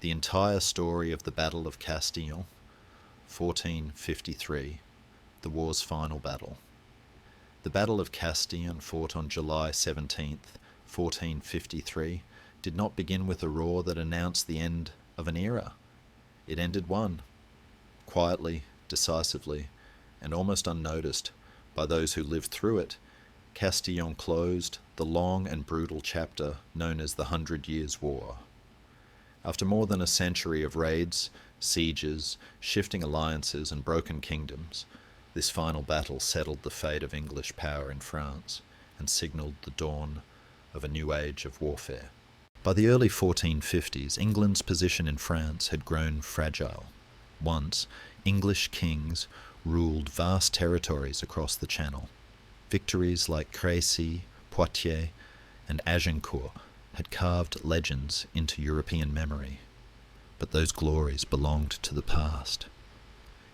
The entire story of the Battle of Castillon, 1453, the war's final battle. The Battle of Castillon, fought on July 17th, 1453, did not begin with a roar that announced the end of an era. It ended one, quietly, decisively, and almost unnoticed by those who lived through it. Castillon closed the long and brutal chapter known as the 100 Years' War. After more than a century of raids, sieges, shifting alliances, and broken kingdoms, this final battle settled the fate of English power in France and signalled the dawn of a new age of warfare. By the early 1450s, England's position in France had grown fragile. Once, English kings ruled vast territories across the Channel. Victories like Crécy, Poitiers, and Agincourt had carved legends into European memory. But those glories belonged to the past.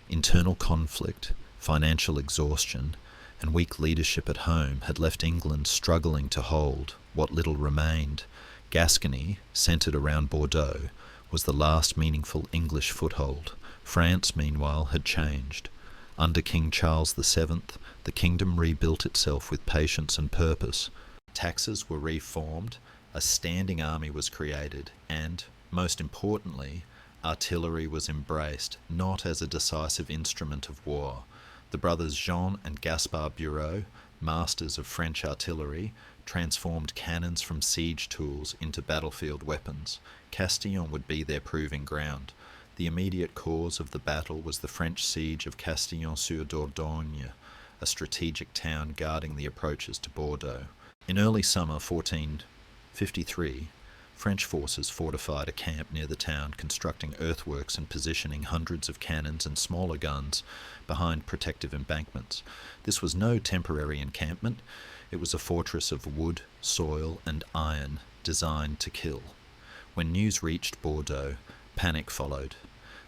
Internal conflict, financial exhaustion, and weak leadership at home had left England struggling to hold what little remained. Gascony, centred around Bordeaux, was the last meaningful English foothold. France, meanwhile, had changed. Under King Charles VII, the kingdom rebuilt itself with patience and purpose. Taxes were reformed, a standing army was created, and, most importantly, artillery was embraced, not as a decisive instrument of war. The brothers Jean and Gaspard Bureau, masters of French artillery, transformed cannons from siege tools into battlefield weapons. Castillon would be their proving ground. The immediate cause of the battle was the French siege of Castillon-sur-Dordogne, a strategic town guarding the approaches to Bordeaux. In early summer 1453, French forces fortified a camp near the town, constructing earthworks and positioning hundreds of cannons and smaller guns behind protective embankments. This was no temporary encampment. It was a fortress of wood, soil, and iron designed to kill. When news reached Bordeaux, panic followed.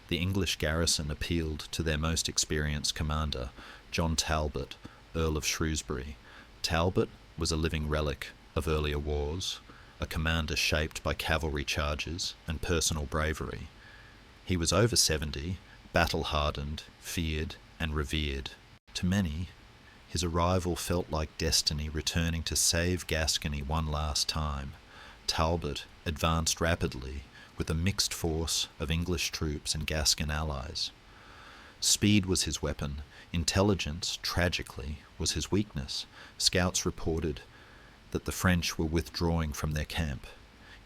The English garrison appealed to their most experienced commander, John Talbot, Earl of Shrewsbury. Talbot was a living relic of earlier wars, a commander shaped by cavalry charges and personal bravery. He was over 70, battle-hardened, feared, and revered. To many, his arrival felt like destiny returning to save Gascony one last time. Talbot advanced rapidly with a mixed force of English troops and Gascon allies. Speed was his weapon. Intelligence, tragically, was his weakness. Scouts reported that the French were withdrawing from their camp.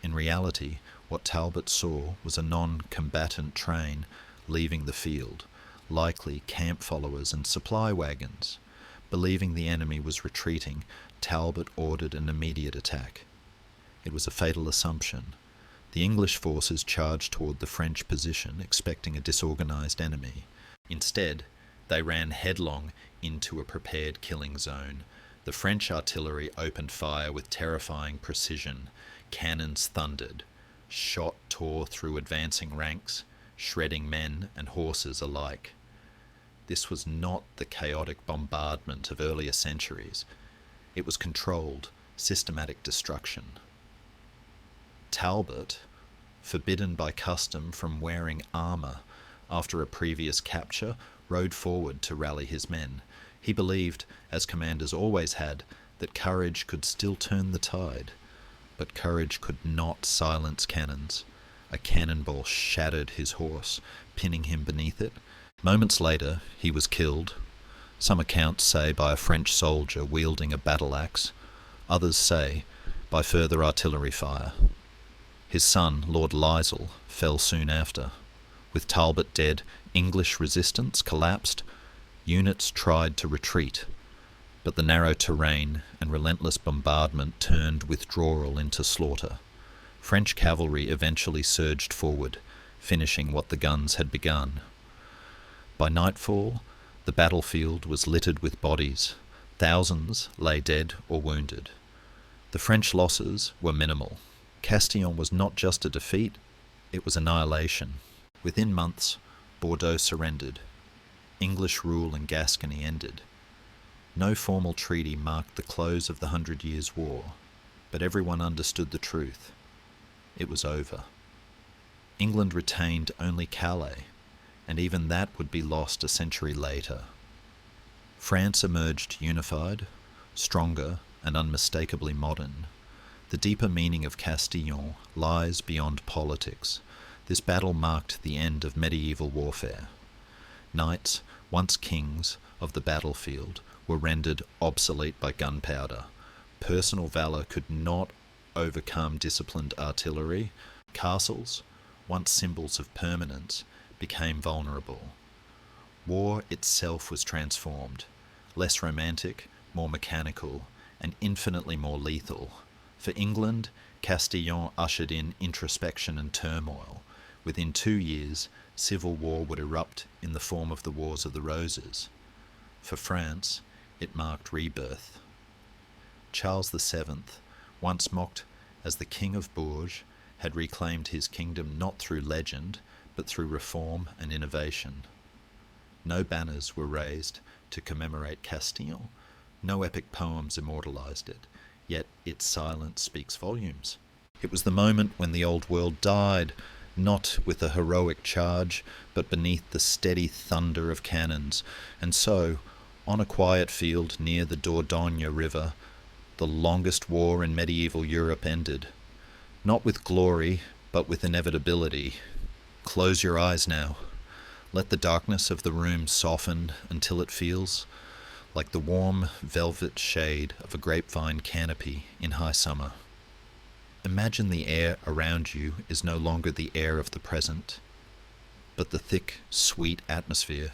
In reality, what Talbot saw was a non-combatant train leaving the field, likely camp followers and supply wagons. Believing the enemy was retreating, Talbot ordered an immediate attack. It was a fatal assumption. The English forces charged toward the French position, expecting a disorganized enemy. Instead, they ran headlong into a prepared killing zone. The French artillery opened fire with terrifying precision. Cannons thundered. Shot tore through advancing ranks, shredding men and horses alike. This was not the chaotic bombardment of earlier centuries. It was controlled, systematic destruction. Talbot, forbidden by custom from wearing armour after a previous capture, rode forward to rally his men. He believed, as commanders always had, that courage could still turn the tide. But courage could not silence cannons. A cannonball shattered his horse, pinning him beneath it. Moments later, he was killed. Some accounts say by a French soldier wielding a battle axe. Others say by further artillery fire. His son, Lord Lisle, fell soon after. With Talbot dead, English resistance collapsed. Units tried to retreat, but the narrow terrain and relentless bombardment turned withdrawal into slaughter. French cavalry eventually surged forward, finishing what the guns had begun. By nightfall, the battlefield was littered with bodies. Thousands lay dead or wounded. The French losses were minimal. Castillon was not just a defeat, it was annihilation. Within months, Bordeaux surrendered. English rule in Gascony ended. No formal treaty marked the close of the 100 Years' War, but everyone understood the truth. It was over. England retained only Calais, and even that would be lost a century later. France emerged unified, stronger, and unmistakably modern. The deeper meaning of Castillon lies beyond politics. This battle marked the end of medieval warfare. Knights, once kings of the battlefield, were rendered obsolete by gunpowder. Personal valour could not overcome disciplined artillery. Castles, once symbols of permanence, became vulnerable. War itself was transformed, less romantic, more mechanical, and infinitely more lethal. For England, Castillon ushered in introspection and turmoil. Within 2 years, civil war would erupt in the form of the Wars of the Roses. For France, it marked rebirth. Charles VII, once mocked as the King of Bourges, had reclaimed his kingdom not through legend, but through reform and innovation. No banners were raised to commemorate Castillon. No epic poems immortalized it, yet its silence speaks volumes. It was the moment when the old world died, not with a heroic charge, but beneath the steady thunder of cannons. And so, on a quiet field near the Dordogne River, the longest war in medieval Europe ended. Not with glory, but with inevitability. Close your eyes now. Let the darkness of the room soften until it feels like the warm velvet shade of a grapevine canopy in high summer. Imagine the air around you is no longer the air of the present, but the thick, sweet atmosphere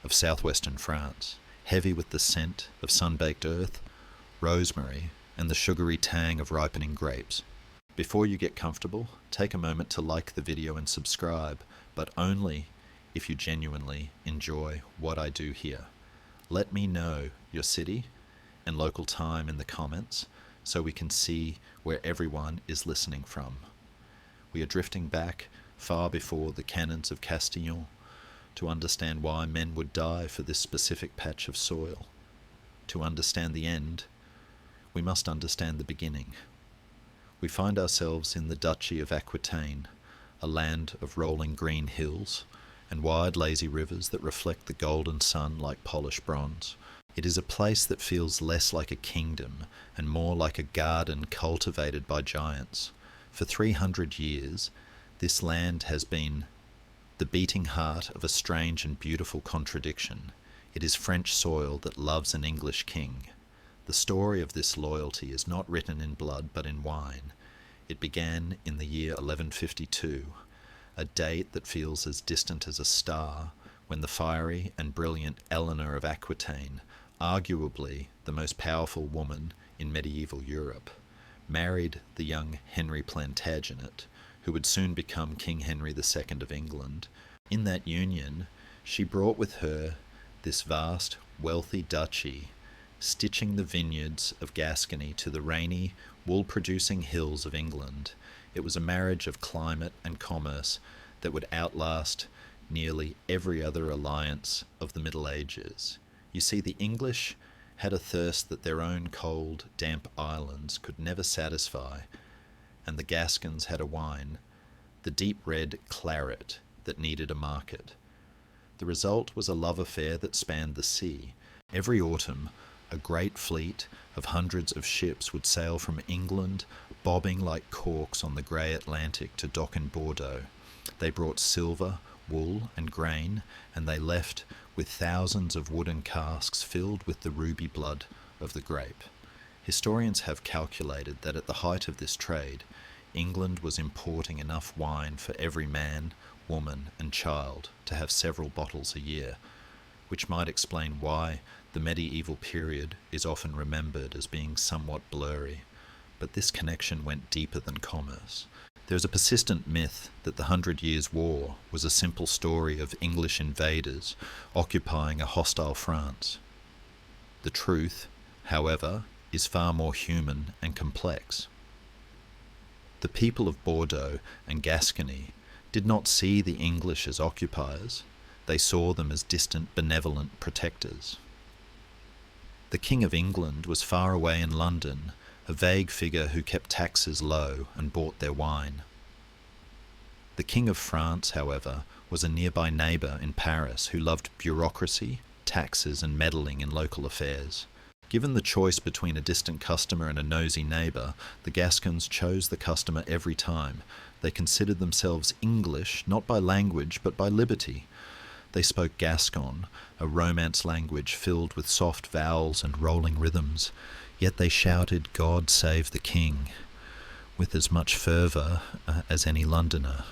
of southwestern France, heavy with the scent of sun-baked earth, rosemary, and the sugary tang of ripening grapes. Before you get comfortable, take a moment to like the video and subscribe, but only if you genuinely enjoy what I do here. Let me know your city and local time in the comments so we can see where everyone is listening from. We are drifting back far before the cannons of Castillon to understand why men would die for this specific patch of soil. To understand the end, we must understand the beginning. We find ourselves in the Duchy of Aquitaine, a land of rolling green hills and wide lazy rivers that reflect the golden sun like polished bronze. It is a place that feels less like a kingdom and more like a garden cultivated by giants. For 300 years, this land has been the beating heart of a strange and beautiful contradiction. It is French soil that loves an English king. The story of this loyalty is not written in blood but in wine. It began in the year 1152, a date that feels as distant as a star, when the fiery and brilliant Eleanor of Aquitaine, arguably the most powerful woman in medieval Europe, married the young Henry Plantagenet, who would soon become King Henry II of England. In that union, she brought with her this vast, wealthy duchy, stitching the vineyards of Gascony to the rainy, wool-producing hills of England. It was a marriage of climate and commerce that would outlast nearly every other alliance of the Middle Ages. You see, the English had a thirst that their own cold, damp islands could never satisfy, and the Gascons had a wine, the deep red claret, that needed a market. The result was a love affair that spanned the sea. Every autumn, a great fleet of hundreds of ships would sail from England, bobbing like corks on the grey Atlantic to dock in Bordeaux. They brought silver, wool, and grain, and they left with thousands of wooden casks filled with the ruby blood of the grape. Historians have calculated that at the height of this trade, England was importing enough wine for every man, woman, and child to have several bottles a year, which might explain why the medieval period is often remembered as being somewhat blurry. But this connection went deeper than commerce. There is a persistent myth that the 100 Years' War was a simple story of English invaders occupying a hostile France. The truth, however, is far more human and complex. The people of Bordeaux and Gascony did not see the English as occupiers. They saw them as distant, benevolent protectors. The King of England was far away in London, a vague figure who kept taxes low and bought their wine. The King of France, however, was a nearby neighbour in Paris who loved bureaucracy, taxes, and meddling in local affairs. Given the choice between a distant customer and a nosy neighbour, the Gascons chose the customer every time. They considered themselves English not by language but by liberty. They spoke Gascon, a Romance language filled with soft vowels and rolling rhythms, yet they shouted "God save the King" with as much fervour as any Londoner.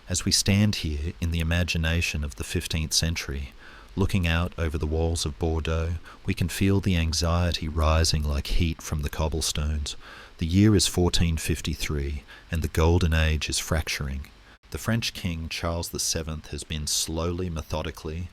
As we stand here in the imagination of the 15th century, looking out over the walls of Bordeaux, we can feel the anxiety rising like heat from the cobblestones. The year is 1453, and the Golden Age is fracturing. The French king, Charles VII, has been slowly, methodically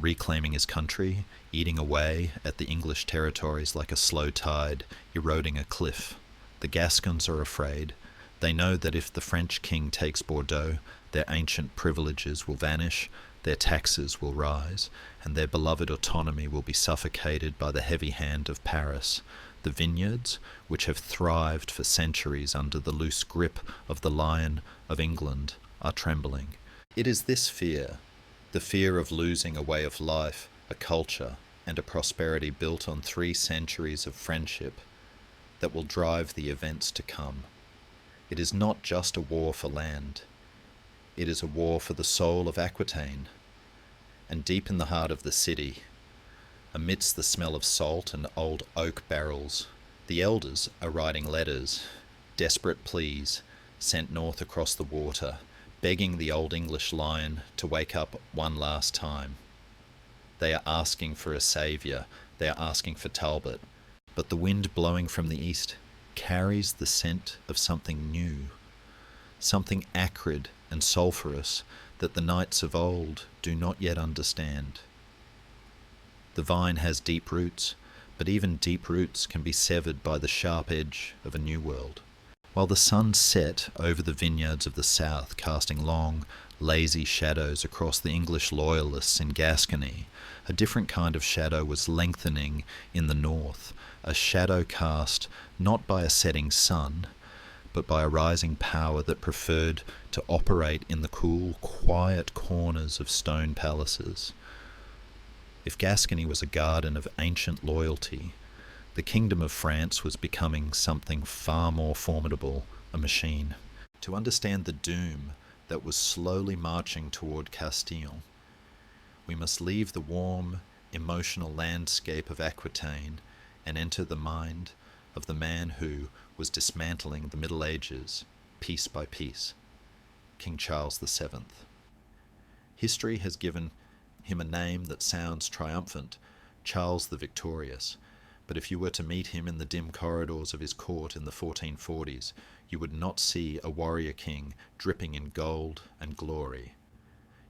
reclaiming his country, eating away at the English territories like a slow tide, eroding a cliff. The Gascons are afraid. They know that if the French king takes Bordeaux, their ancient privileges will vanish, their taxes will rise, and their beloved autonomy will be suffocated by the heavy hand of Paris. The vineyards, which have thrived for centuries under the loose grip of the Lion of England, are trembling. It is this fear, the fear of losing a way of life, a culture, and a prosperity built on 3 centuries of friendship, that will drive the events to come. It is not just a war for land. It is a war for the soul of Aquitaine. And deep in the heart of the city, amidst the smell of salt and old oak barrels, the elders are writing letters, desperate pleas, sent north across the water, begging the old English lion to wake up one last time. They are asking for a saviour, they are asking for Talbot, but the wind blowing from the east carries the scent of something new, something acrid and sulphurous that the knights of old do not yet understand. The vine has deep roots, but even deep roots can be severed by the sharp edge of a new world. While the sun set over the vineyards of the south, casting long, lazy shadows across the English loyalists in Gascony, a different kind of shadow was lengthening in the north, a shadow cast not by a setting sun, but by a rising power that preferred to operate in the cool, quiet corners of stone palaces. If Gascony was a garden of ancient loyalty, the Kingdom of France was becoming something far more formidable, a machine. To understand the doom that was slowly marching toward Castillon, we must leave the warm, emotional landscape of Aquitaine and enter the mind of the man who was dismantling the Middle Ages, piece by piece, King Charles VII. History has given him a name that sounds triumphant, Charles the Victorious, but if you were to meet him in the dim corridors of his court in the 1440s, you would not see a warrior king dripping in gold and glory.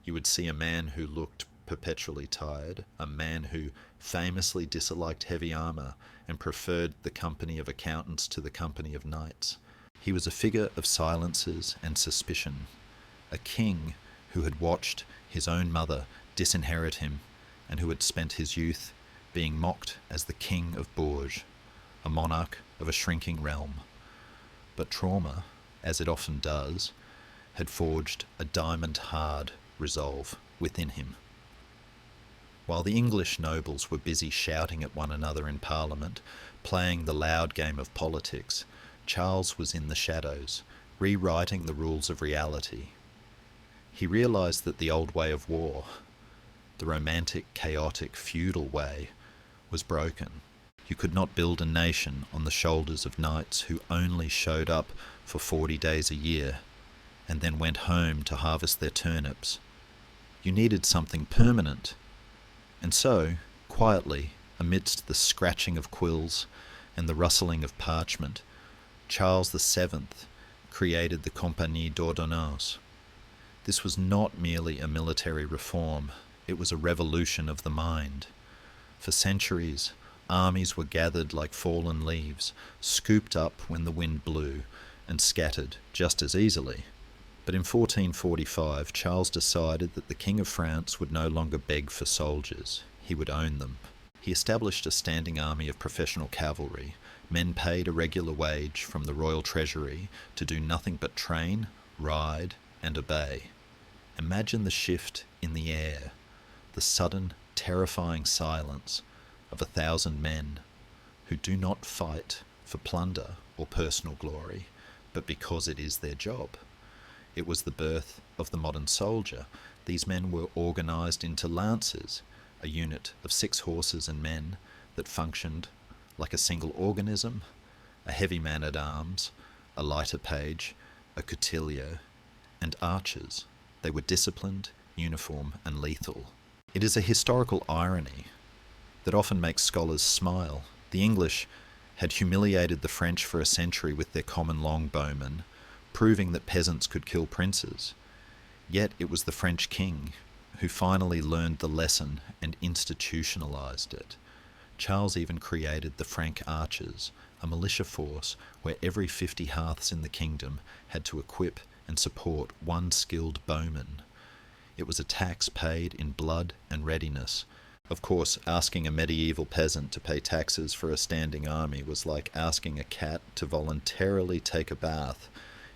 You would see a man who looked perpetually tired, a man who famously disliked heavy armour and preferred the company of accountants to the company of knights. He was a figure of silences and suspicion, a king who had watched his own mother disinherit him and who had spent his youth being mocked as the King of Bourges, a monarch of a shrinking realm. But trauma, as it often does, had forged a diamond-hard resolve within him. While the English nobles were busy shouting at one another in Parliament, playing the loud game of politics, Charles was in the shadows, rewriting the rules of reality. He realised that the old way of war, the romantic, chaotic, feudal way, was broken. You could not build a nation on the shoulders of knights who only showed up for 40 days a year and then went home to harvest their turnips. You needed something permanent. And so, quietly, amidst the scratching of quills and the rustling of parchment, Charles VII created the Compagnie d'Ordonnance. This was not merely a military reform, it was a revolution of the mind. For centuries, armies were gathered like fallen leaves, scooped up when the wind blew, and scattered just as easily. But in 1445, Charles decided that the King of France would no longer beg for soldiers, he would own them. He established a standing army of professional cavalry, men paid a regular wage from the royal treasury to do nothing but train, ride, and obey. Imagine the shift in the air, the sudden, terrifying silence of 1,000 men who do not fight for plunder or personal glory, but because it is their job. It was the birth of the modern soldier. These men were organised into lancers, a unit of 6 horses and men that functioned like a single organism, a heavy man-at-arms, a lighter page, a coutillier, and archers. They were disciplined, uniform, and lethal. It is a historical irony that often makes scholars smile. The English had humiliated the French for a century with their common longbowmen, proving that peasants could kill princes. Yet it was the French king who finally learned the lesson and institutionalized it. Charles even created the Frank Archers, a militia force where every 50 hearths in the kingdom had to equip and support one skilled bowman. It was a tax paid in blood and readiness. Of course, asking a medieval peasant to pay taxes for a standing army was like asking a cat to voluntarily take a bath.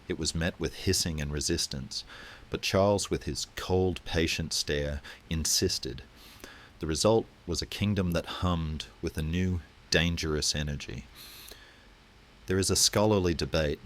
It was met with hissing and resistance, but Charles, with his cold, patient stare, insisted. The result was a kingdom that hummed with a new, dangerous energy. There is a scholarly debate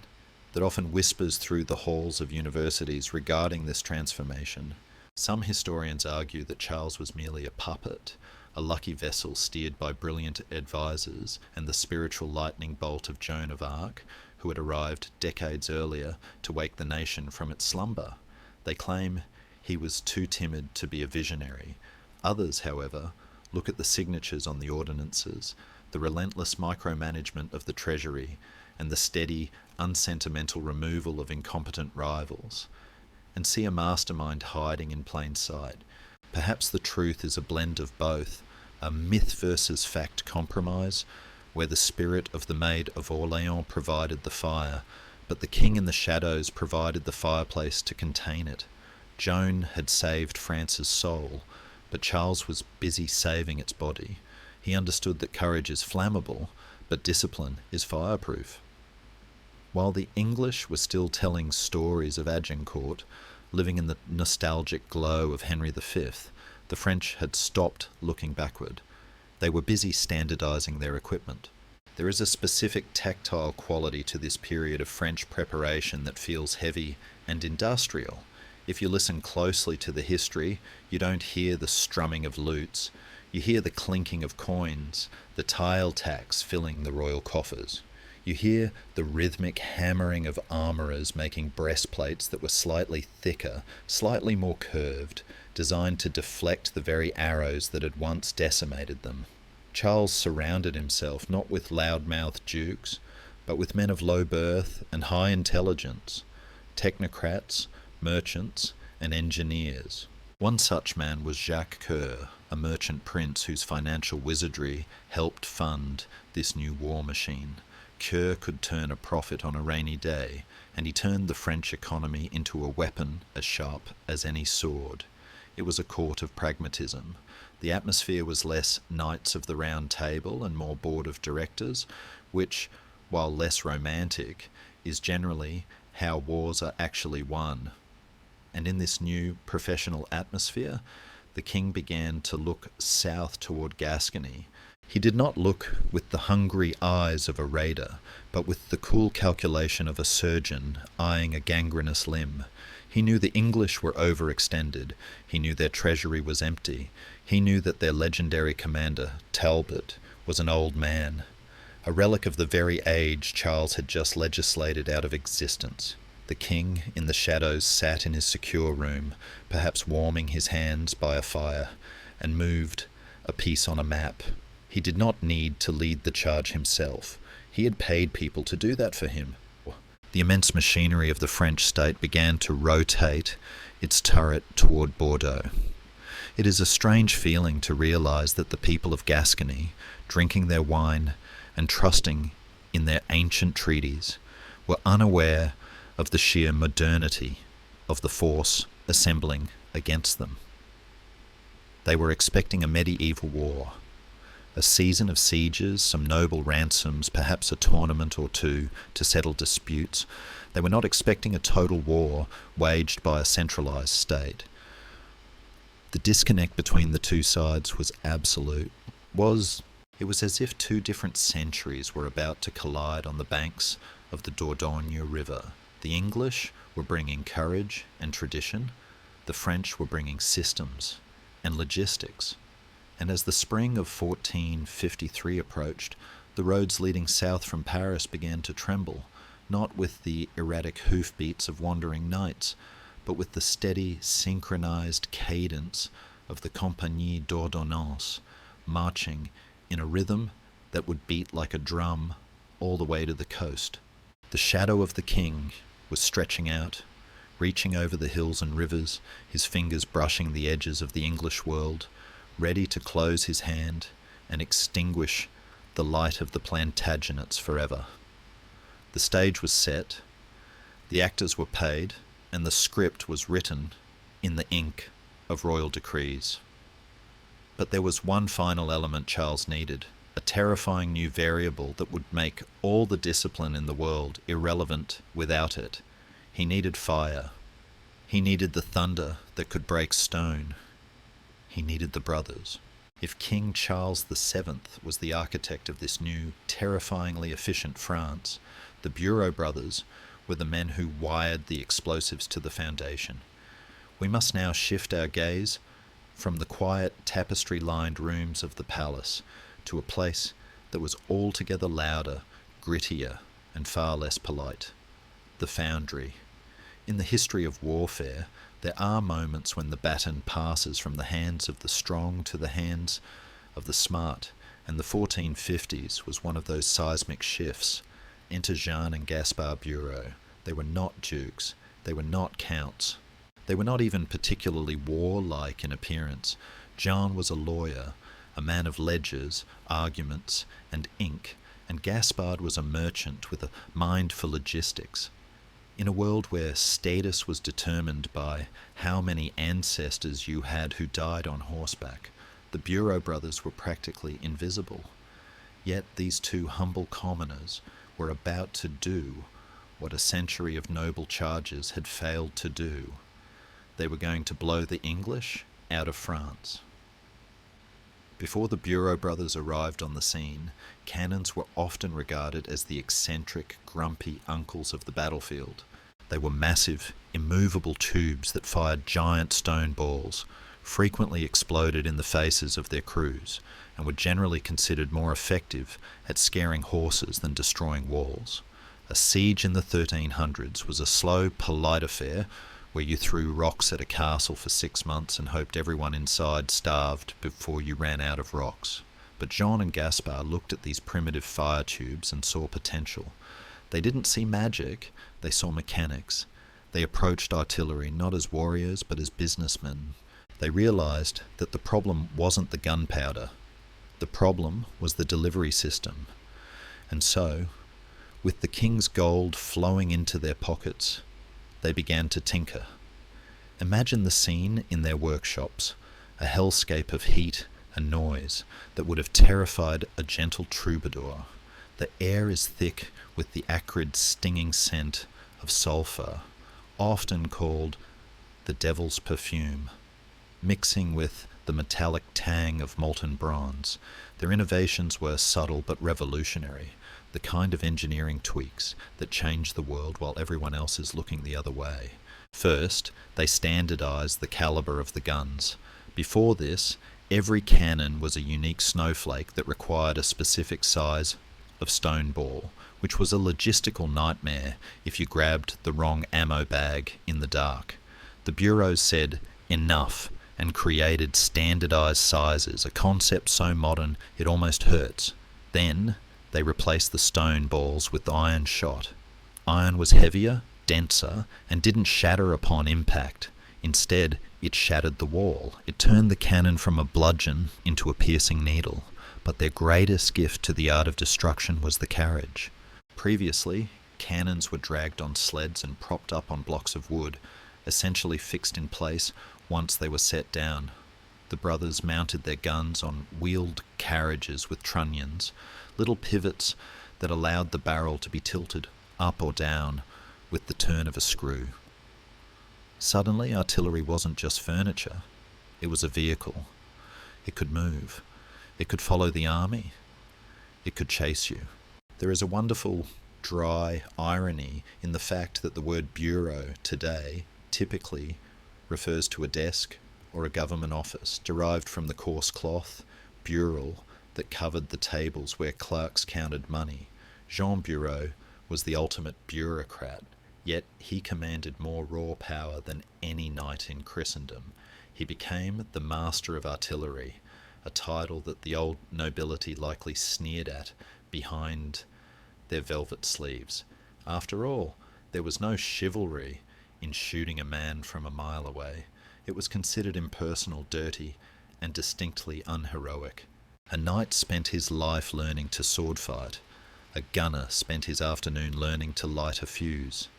that often whispers through the halls of universities regarding this transformation. Some historians argue that Charles was merely a puppet, a lucky vessel steered by brilliant advisors and the spiritual lightning bolt of Joan of Arc, who had arrived decades earlier to wake the nation from its slumber. They claim he was too timid to be a visionary. Others, however, look at the signatures on the ordinances, the relentless micromanagement of the treasury, and the steady, unsentimental removal of incompetent rivals, and see a mastermind hiding in plain sight. Perhaps the truth is a blend of both, a myth versus fact compromise, where the spirit of the Maid of Orleans provided the fire, but the king in the shadows provided the fireplace to contain it. Joan had saved France's soul, but Charles was busy saving its body. He understood that courage is flammable, but discipline is fireproof. While the English were still telling stories of Agincourt, living in the nostalgic glow of Henry V, the French had stopped looking backward. They were busy standardizing their equipment. There is a specific tactile quality to this period of French preparation that feels heavy and industrial. If you listen closely to the history, you don't hear the strumming of lutes. You hear the clinking of coins, the tile tax filling the royal coffers. You hear the rhythmic hammering of armourers making breastplates that were slightly thicker, slightly more curved, designed to deflect the very arrows that had once decimated them. Charles surrounded himself not with loud-mouthed dukes, but with men of low birth and high intelligence, technocrats, merchants, and engineers. One such man was Jacques Coeur, a merchant prince whose financial wizardry helped fund this new war machine. Coeur could turn a profit on a rainy day, and he turned the French economy into a weapon as sharp as any sword. It was a court of pragmatism. The atmosphere was less Knights of the Round Table and more Board of Directors, which, while less romantic, is generally how wars are actually won. And in this new professional atmosphere, the king began to look south toward Gascony. He did not look with the hungry eyes of a raider, but with the cool calculation of a surgeon eyeing a gangrenous limb. He knew the English were overextended. He knew their treasury was empty. He knew that their legendary commander, Talbot, was an old man, a relic of the very age Charles had just legislated out of existence. The king, in the shadows, sat in his secure room, perhaps warming his hands by a fire, and moved a piece on a map. He did not need to lead the charge himself. He had paid people to do that for him. The immense machinery of the French state began to rotate its turret toward Bordeaux. It is a strange feeling to realize that the people of Gascony, drinking their wine and trusting in their ancient treaties, were unaware of the sheer modernity of the force assembling against them. They were expecting a medieval war, A season of sieges, some noble ransoms, perhaps a tournament or two to settle disputes. They were not expecting a total war waged by a centralised state. The disconnect between the two sides was absolute. It was as if two different centuries were about to collide on the banks of the Dordogne River. The English were bringing courage and tradition. The French were bringing systems and logistics. And as the spring of 1453 approached, the roads leading south from Paris began to tremble, not with the erratic hoofbeats of wandering knights, but with the steady, synchronized cadence of the Compagnie d'Ordonnance, marching in a rhythm that would beat like a drum all the way to the coast. The shadow of the king was stretching out, reaching over the hills and rivers, his fingers brushing the edges of the English world, ready to close his hand and extinguish the light of the Plantagenets forever. The stage was set, the actors were paid, and the script was written in the ink of royal decrees. But there was one final element Charles needed, a terrifying new variable that would make all the discipline in the world irrelevant without it. He needed fire. He needed the thunder that could break stone. He needed the brothers. If King Charles VII was the architect of this new, terrifyingly efficient France, the Bureau brothers were the men who wired the explosives to the foundation. We must now shift our gaze from the quiet, tapestry-lined rooms of the palace to a place that was altogether louder, grittier, and far less polite. The foundry. In the history of warfare, there are moments when the baton passes from the hands of the strong to the hands of the smart, and the 1450s was one of those seismic shifts. Enter Jean and Gaspard Bureau. They were not dukes. They were not counts. They were not even particularly warlike in appearance. Jean was a lawyer, a man of ledgers, arguments, and ink, and Gaspard was a merchant with a mind for logistics. In a world where status was determined by how many ancestors you had who died on horseback, the Bureau brothers were practically invisible. Yet these two humble commoners were about to do what a century of noble charges had failed to do. They were going to blow the English out of France. Before the Bureau brothers arrived on the scene, cannons were often regarded as the eccentric, grumpy uncles of the battlefield. They were massive, immovable tubes that fired giant stone balls, frequently exploded in the faces of their crews, and were generally considered more effective at scaring horses than destroying walls. A siege in the 1300s was a slow, polite affair where you threw rocks at a castle for 6 months and hoped everyone inside starved before you ran out of rocks. But Jean and Gaspard looked at these primitive fire tubes and saw potential. They didn't see magic, they saw mechanics. They approached artillery not as warriors but as businessmen. They realized that the problem wasn't the gunpowder. The problem was the delivery system. And so, with the king's gold flowing into their pockets, they began to tinker. Imagine the scene in their workshops, a hellscape of heat and noise that would have terrified a gentle troubadour. The air is thick with the acrid, stinging scent of sulphur, often called the devil's perfume, mixing with the metallic tang of molten bronze. Their innovations were subtle but revolutionary, the kind of engineering tweaks that change the world while everyone else is looking the other way. First, they standardized the caliber of the guns. Before this, every cannon was a unique snowflake that required a specific size of stone ball, which was a logistical nightmare if you grabbed the wrong ammo bag in the dark. The bureaus said, "Enough," and created standardized sizes, a concept so modern it almost hurts. Then they replaced the stone balls with iron shot. Iron was heavier, denser, and didn't shatter upon impact. Instead, it shattered the wall. It turned the cannon from a bludgeon into a piercing needle. But their greatest gift to the art of destruction was the carriage. Previously, cannons were dragged on sleds and propped up on blocks of wood, essentially fixed in place once they were set down. The brothers mounted their guns on wheeled carriages with trunnions, little pivots that allowed the barrel to be tilted up or down with the turn of a screw. Suddenly, artillery wasn't just furniture, it was a vehicle. It could move. It could follow the army. It could chase you. There is a wonderful, dry irony in the fact that the word bureau today typically refers to a desk or a government office, derived from the coarse cloth, bureau, that covered the tables where clerks counted money. Jean Bureau was the ultimate bureaucrat, yet he commanded more raw power than any knight in Christendom. He became the master of artillery, a title that the old nobility likely sneered at behind their velvet sleeves. After all, there was no chivalry in shooting a man from a mile away. It was considered impersonal, dirty, and distinctly unheroic. A knight spent his life learning to sword fight. A gunner spent his afternoon learning to light a fuse.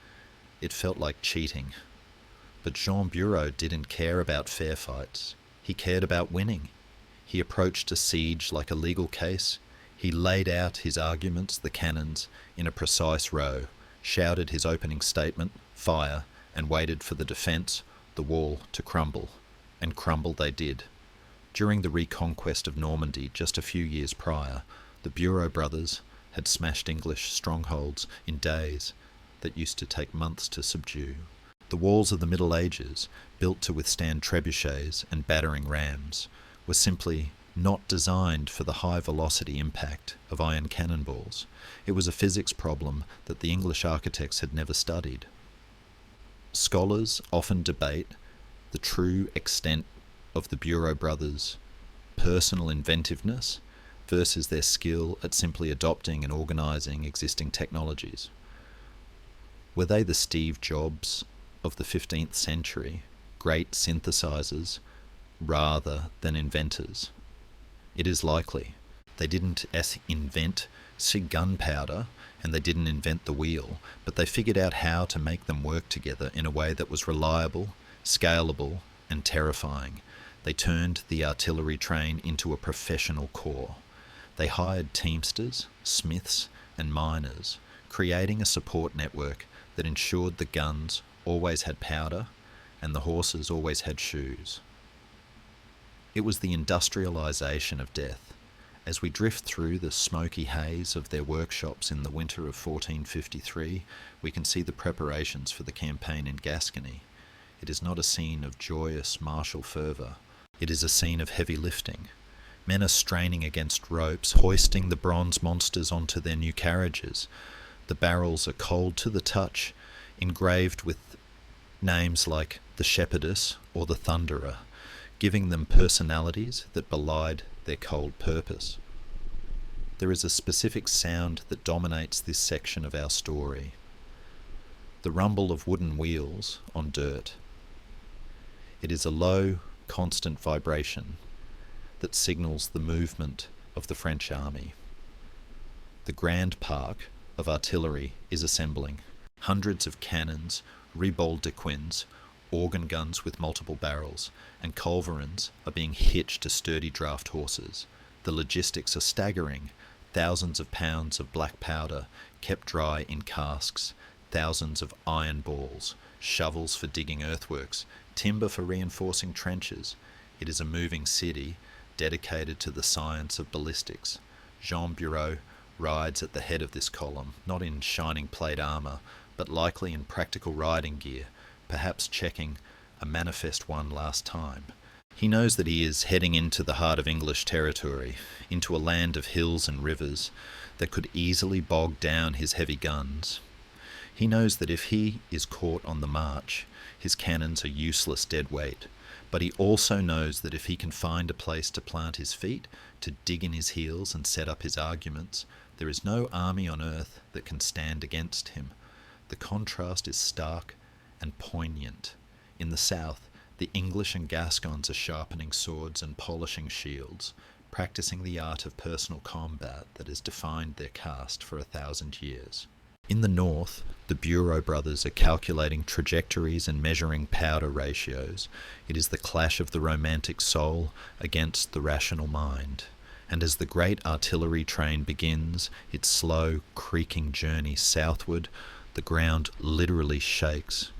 It felt like cheating. But Jean Bureau didn't care about fair fights. He cared about winning. He approached a siege like a legal case. He laid out his arguments, the cannons, in a precise row, shouted his opening statement, fire, and waited for the defence, the wall, to crumble. And crumble they did. During the reconquest of Normandy just a few years prior, the Bureau brothers had smashed English strongholds in days that used to take months to subdue. The walls of the Middle Ages, built to withstand trebuchets and battering rams, were simply not designed for the high-velocity impact of iron cannonballs. It was a physics problem that the English architects had never studied. Scholars often debate the true extent of the Bureau brothers' personal inventiveness versus their skill at simply adopting and organising existing technologies. Were they the Steve Jobs of the 15th century, great synthesizers rather than inventors? It is likely. They didn't invent gunpowder, and they didn't invent the wheel, but they figured out how to make them work together in a way that was reliable, scalable, and terrifying. They turned the artillery train into a professional corps. They hired teamsters, smiths, and miners, creating a support network that ensured the guns always had powder and the horses always had shoes. It was the industrialization of death. As we drift through the smoky haze of their workshops in the winter of 1453, we can see the preparations for the campaign in Gascony. It is not a scene of joyous martial fervour. It is a scene of heavy lifting. Men are straining against ropes, hoisting the bronze monsters onto their new carriages. The barrels are cold to the touch, engraved with names like the Shepherdess or the Thunderer, giving them personalities that belied their cold purpose. There is a specific sound that dominates this section of our story: the rumble of wooden wheels on dirt. It is a low, constant vibration that signals the movement of the French army. The Grand Park of artillery is assembling. Hundreds of cannons, ribauldequins, organ guns with multiple barrels, and culverins are being hitched to sturdy draft horses. The logistics are staggering. Thousands of pounds of black powder kept dry in casks, thousands of iron balls, shovels for digging earthworks, timber for reinforcing trenches. It is a moving city dedicated to the science of ballistics. Jean Bureau rides at the head of this column, not in shining plate armour, but likely in practical riding gear, perhaps checking a manifest one last time. He knows that he is heading into the heart of English territory, into a land of hills and rivers that could easily bog down his heavy guns. He knows that if he is caught on the march, his cannons are useless dead weight, but he also knows that if he can find a place to plant his feet, to dig in his heels and set up his arguments, there is no army on earth that can stand against him. The contrast is stark and poignant. In the south, the English and Gascons are sharpening swords and polishing shields, practicing the art of personal combat that has defined their caste for 1,000 years. In the north, the Bureau brothers are calculating trajectories and measuring powder ratios. It is the clash of the romantic soul against the rational mind. and as the great artillery train begins its slow, creaking journey southward, the ground literally shakes.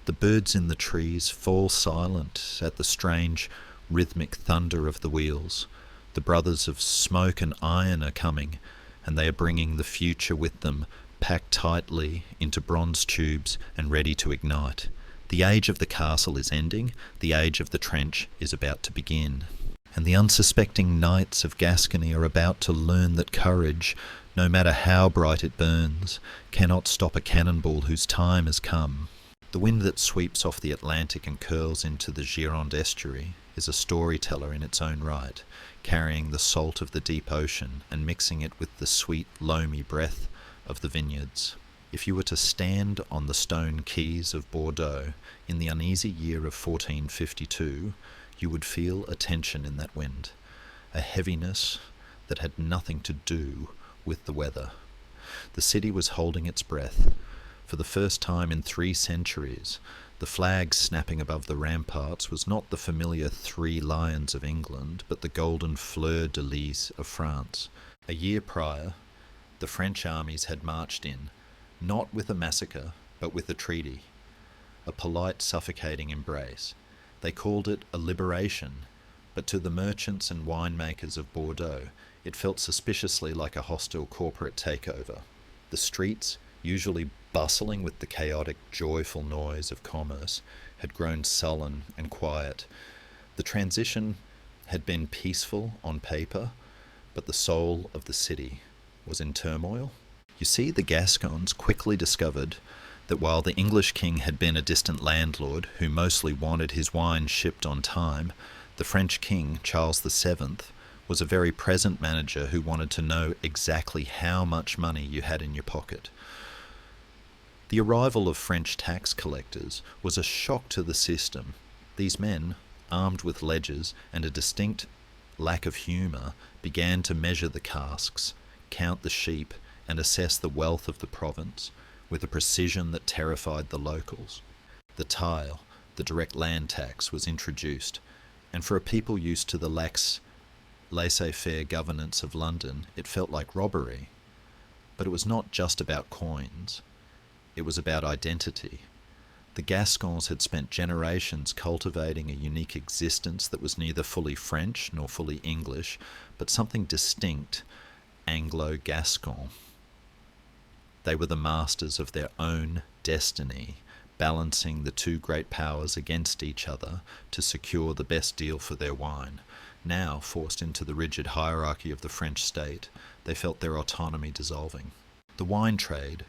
The birds in the trees fall silent at the strange, rhythmic thunder of the wheels. The brothers of smoke and iron are coming, and they are bringing the future with them, packed tightly into bronze tubes and ready to ignite. The age of the castle is ending, the age of the trench is about to begin. And the unsuspecting knights of Gascony are about to learn that courage, no matter how bright it burns, cannot stop a cannonball whose time has come. The wind that sweeps off the Atlantic and curls into the Gironde estuary is a storyteller in its own right, carrying the salt of the deep ocean and mixing it with the sweet, loamy breath of the vineyards. If you were to stand on the stone quays of Bordeaux in the uneasy year of 1452, you would feel a tension in that wind, a heaviness that had nothing to do with the weather. The city was holding its breath. For the first time in 3 centuries, the flag snapping above the ramparts was not the familiar 3 lions of England, but the golden fleur-de-lis of France. A year prior, the French armies had marched in, not with a massacre, but with a treaty, a polite, suffocating embrace. They called it a liberation, but to the merchants and winemakers of Bordeaux, it felt suspiciously like a hostile corporate takeover. The streets, usually bustling with the chaotic, joyful noise of commerce, had grown sullen and quiet. The transition had been peaceful on paper, but the soul of the city was in turmoil. You see, the Gascons quickly discovered that while the English king had been a distant landlord who mostly wanted his wine shipped on time, the French king, Charles VII, was a very present manager who wanted to know exactly how much money you had in your pocket. The arrival of French tax collectors was a shock to the system. These men, armed with ledgers and a distinct lack of humour, began to measure the casks, count the sheep, and assess the wealth of the province with a precision that terrified the locals. The taille, the direct land tax, was introduced, and for a people used to the lax, laissez-faire governance of London, it felt like robbery. But it was not just about coins. It was about identity. The Gascons had spent generations cultivating a unique existence that was neither fully French nor fully English, but something distinct, Anglo-Gascon. They were the masters of their own destiny, balancing the 2 great powers against each other to secure the best deal for their wine. Now, forced into the rigid hierarchy of the French state, they felt their autonomy dissolving. The wine trade,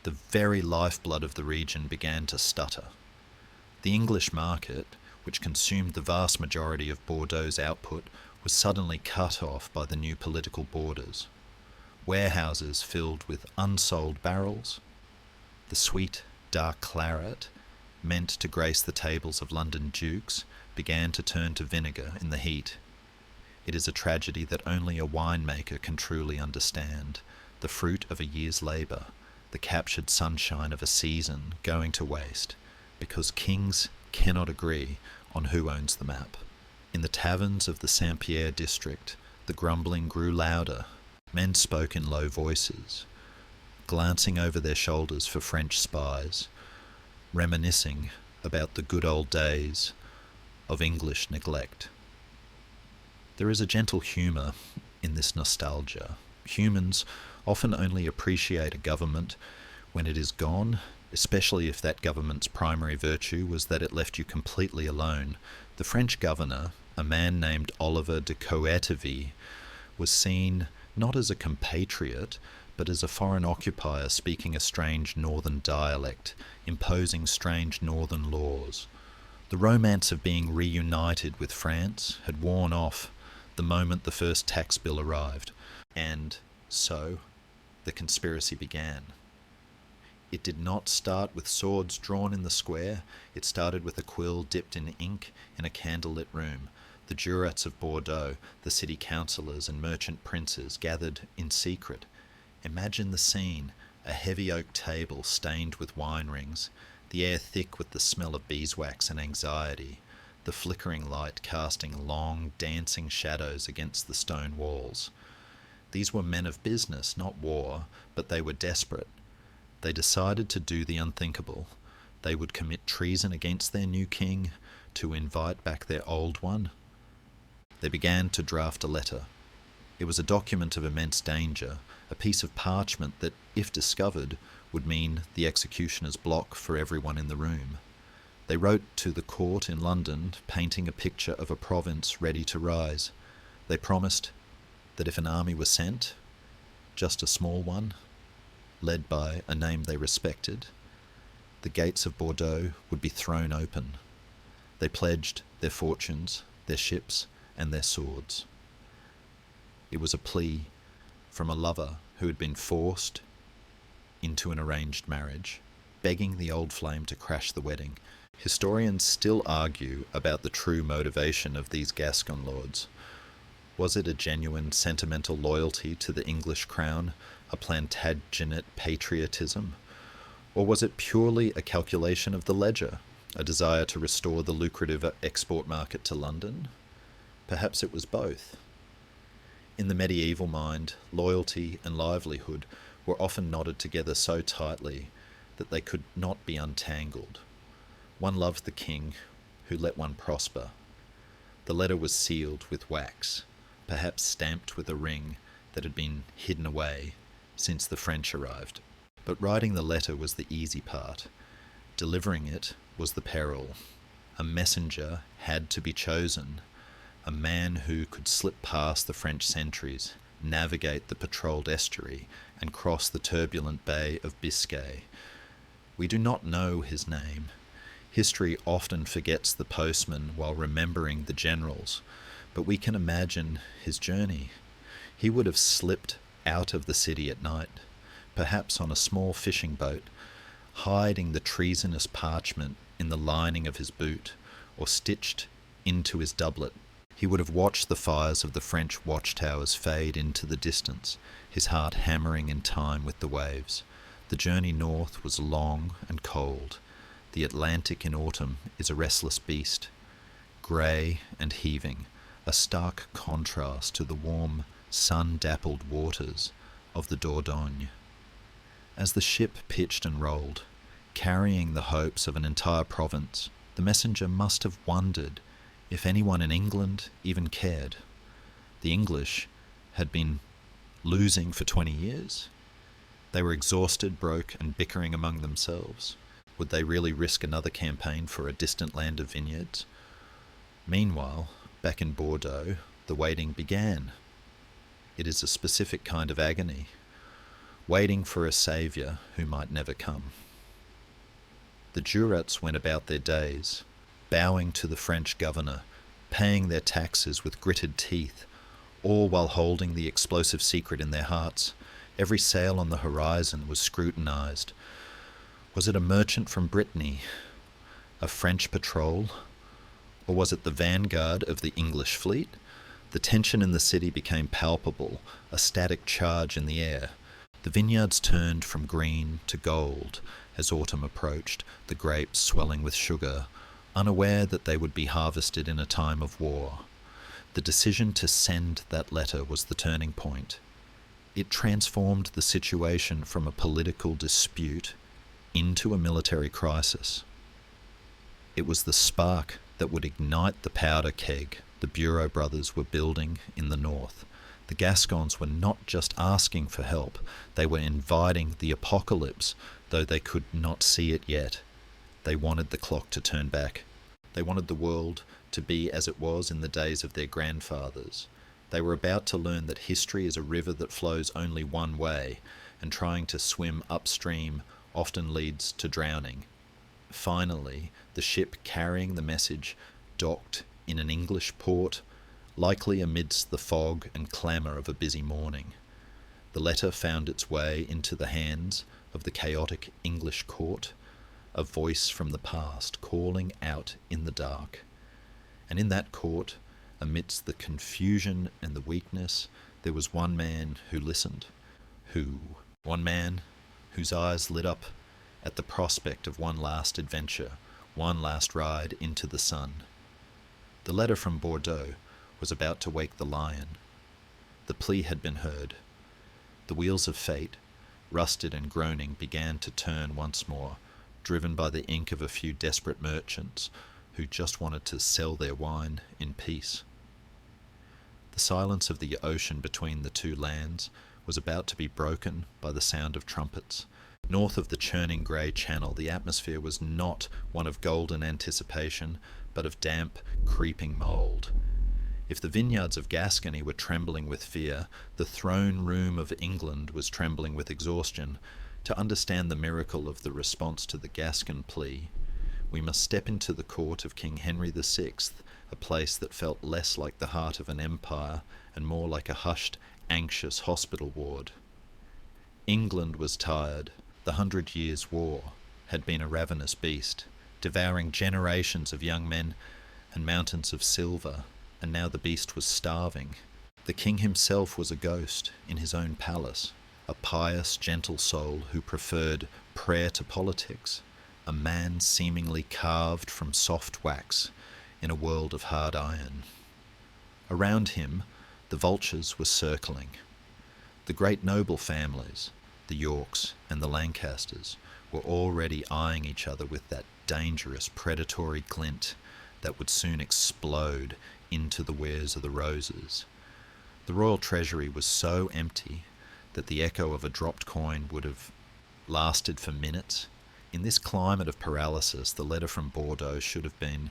the very lifeblood of the region, began to stutter. The English market, which consumed the vast majority of Bordeaux's output, was suddenly cut off by the new political borders. Warehouses filled with unsold barrels, the sweet, dark claret, meant to grace the tables of London dukes, began to turn to vinegar in the heat. It is a tragedy that only a winemaker can truly understand, the fruit of a year's labour, the captured sunshine of a season going to waste, because kings cannot agree on who owns the map. In the taverns of the Saint-Pierre district, the grumbling grew louder. Men spoke in low voices, glancing over their shoulders for French spies, reminiscing about the good old days of English neglect. There is a gentle humour in this nostalgia. Humans often only appreciate a government when it is gone, especially if that government's primary virtue was that it left you completely alone. The French governor, a man named Oliver de Coëteville, was seen not as a compatriot, but as a foreign occupier speaking a strange northern dialect, imposing strange northern laws. The romance of being reunited with France had worn off the moment the first tax bill arrived, and so the conspiracy began. It did not start with swords drawn in the square. It started with a quill dipped in ink in a candlelit room. The jurats of Bordeaux, the city councillors and merchant princes gathered in secret. Imagine the scene, a heavy oak table stained with wine rings, the air thick with the smell of beeswax and anxiety, the flickering light casting long, dancing shadows against the stone walls. These were men of business, not war, but they were desperate. They decided to do the unthinkable. They would commit treason against their new king to invite back their old one. They began to draft a letter. It was a document of immense danger, a piece of parchment that, if discovered, would mean the executioner's block for everyone in the room. They wrote to the court in London, painting a picture of a province ready to rise. They promised that if an army was sent, just a small one, led by a name they respected, the gates of Bordeaux would be thrown open. They pledged their fortunes, their ships, and their swords. It was a plea from a lover who had been forced into an arranged marriage, begging the old flame to crash the wedding. Historians still argue about the true motivation of these Gascon lords. Was it a genuine sentimental loyalty to the English crown, a Plantagenet patriotism? Or was it purely a calculation of the ledger, a desire to restore the lucrative export market to London? Perhaps it was both. In the medieval mind, loyalty and livelihood were often knotted together so tightly that they could not be untangled. One loved the king, who let one prosper. The letter was sealed with wax, perhaps stamped with a ring that had been hidden away since the French arrived. But writing the letter was the easy part. Delivering it was the peril. A messenger had to be chosen, a man who could slip past the French sentries, navigate the patrolled estuary, and cross the turbulent Bay of Biscay. We do not know his name. History often forgets the postman while remembering the generals, but we can imagine his journey. He would have slipped out of the city at night, perhaps on a small fishing boat, hiding the treasonous parchment in the lining of his boot, or stitched into his doublet. He would have watched the fires of the French watchtowers fade into the distance, his heart hammering in time with the waves. The journey north was long and cold. The Atlantic in autumn is a restless beast, grey and heaving, a stark contrast to the warm, sun-dappled waters of the Dordogne. As the ship pitched and rolled, carrying the hopes of an entire province, the messenger must have wondered if anyone in England even cared. The English had been losing for 20 years. They were exhausted, broke, and bickering among themselves. Would they really risk another campaign for a distant land of vineyards? Meanwhile, back in Bordeaux, the waiting began. It is a specific kind of agony, waiting for a saviour who might never come. The Jurats went about their days, bowing to the French governor, paying their taxes with gritted teeth, all while holding the explosive secret in their hearts. Every sail on the horizon was scrutinized. Was it a merchant from Brittany, a French patrol, or was it the vanguard of the English fleet? The tension in the city became palpable, a static charge in the air. The vineyards turned from green to gold as autumn approached, the grapes swelling with sugar, unaware that they would be harvested in a time of war. The decision to send that letter was the turning point. It transformed the situation from a political dispute into a military crisis. It was the spark that would ignite the powder keg the Bureau brothers were building in the north. The Gascons were not just asking for help, they were inviting the apocalypse, though they could not see it yet. They wanted the clock to turn back. They wanted the world to be as it was in the days of their grandfathers. They were about to learn that history is a river that flows only one way, and trying to swim upstream often leads to drowning. Finally, the ship carrying the message docked in an English port, likely amidst the fog and clamour of a busy morning. The letter found its way into the hands of the chaotic English court, a voice from the past calling out in the dark. And in that court, amidst the confusion and the weakness, there was one man who listened. One man whose eyes lit up at the prospect of one last adventure, one last ride into the sun. The letter from Bordeaux was about to wake the lion. The plea had been heard. The wheels of fate, rusted and groaning, began to turn once more, driven by the ink of a few desperate merchants who just wanted to sell their wine in peace. The silence of the ocean between the two lands was about to be broken by the sound of trumpets. North of the churning grey channel, the atmosphere was not one of golden anticipation, but of damp, creeping mould. If the vineyards of Gascony were trembling with fear, the throne room of England was trembling with exhaustion. To understand the miracle of the response to the Gascon plea, we must step into the court of King Henry VI, a place that felt less like the heart of an empire and more like a hushed, anxious hospital ward. England was tired. The 100 Years' War had been a ravenous beast, devouring generations of young men and mountains of silver, and now the beast was starving. The king himself was a ghost in his own palace, a pious, gentle soul who preferred prayer to politics, a man seemingly carved from soft wax in a world of hard iron. Around him, the vultures were circling. The great noble families, the Yorks and the Lancasters, were already eyeing each other with that dangerous predatory glint that would soon explode into the wares of the roses. The royal treasury was so empty that the echo of a dropped coin would have lasted for minutes. In this climate of paralysis, the letter from Bordeaux should have been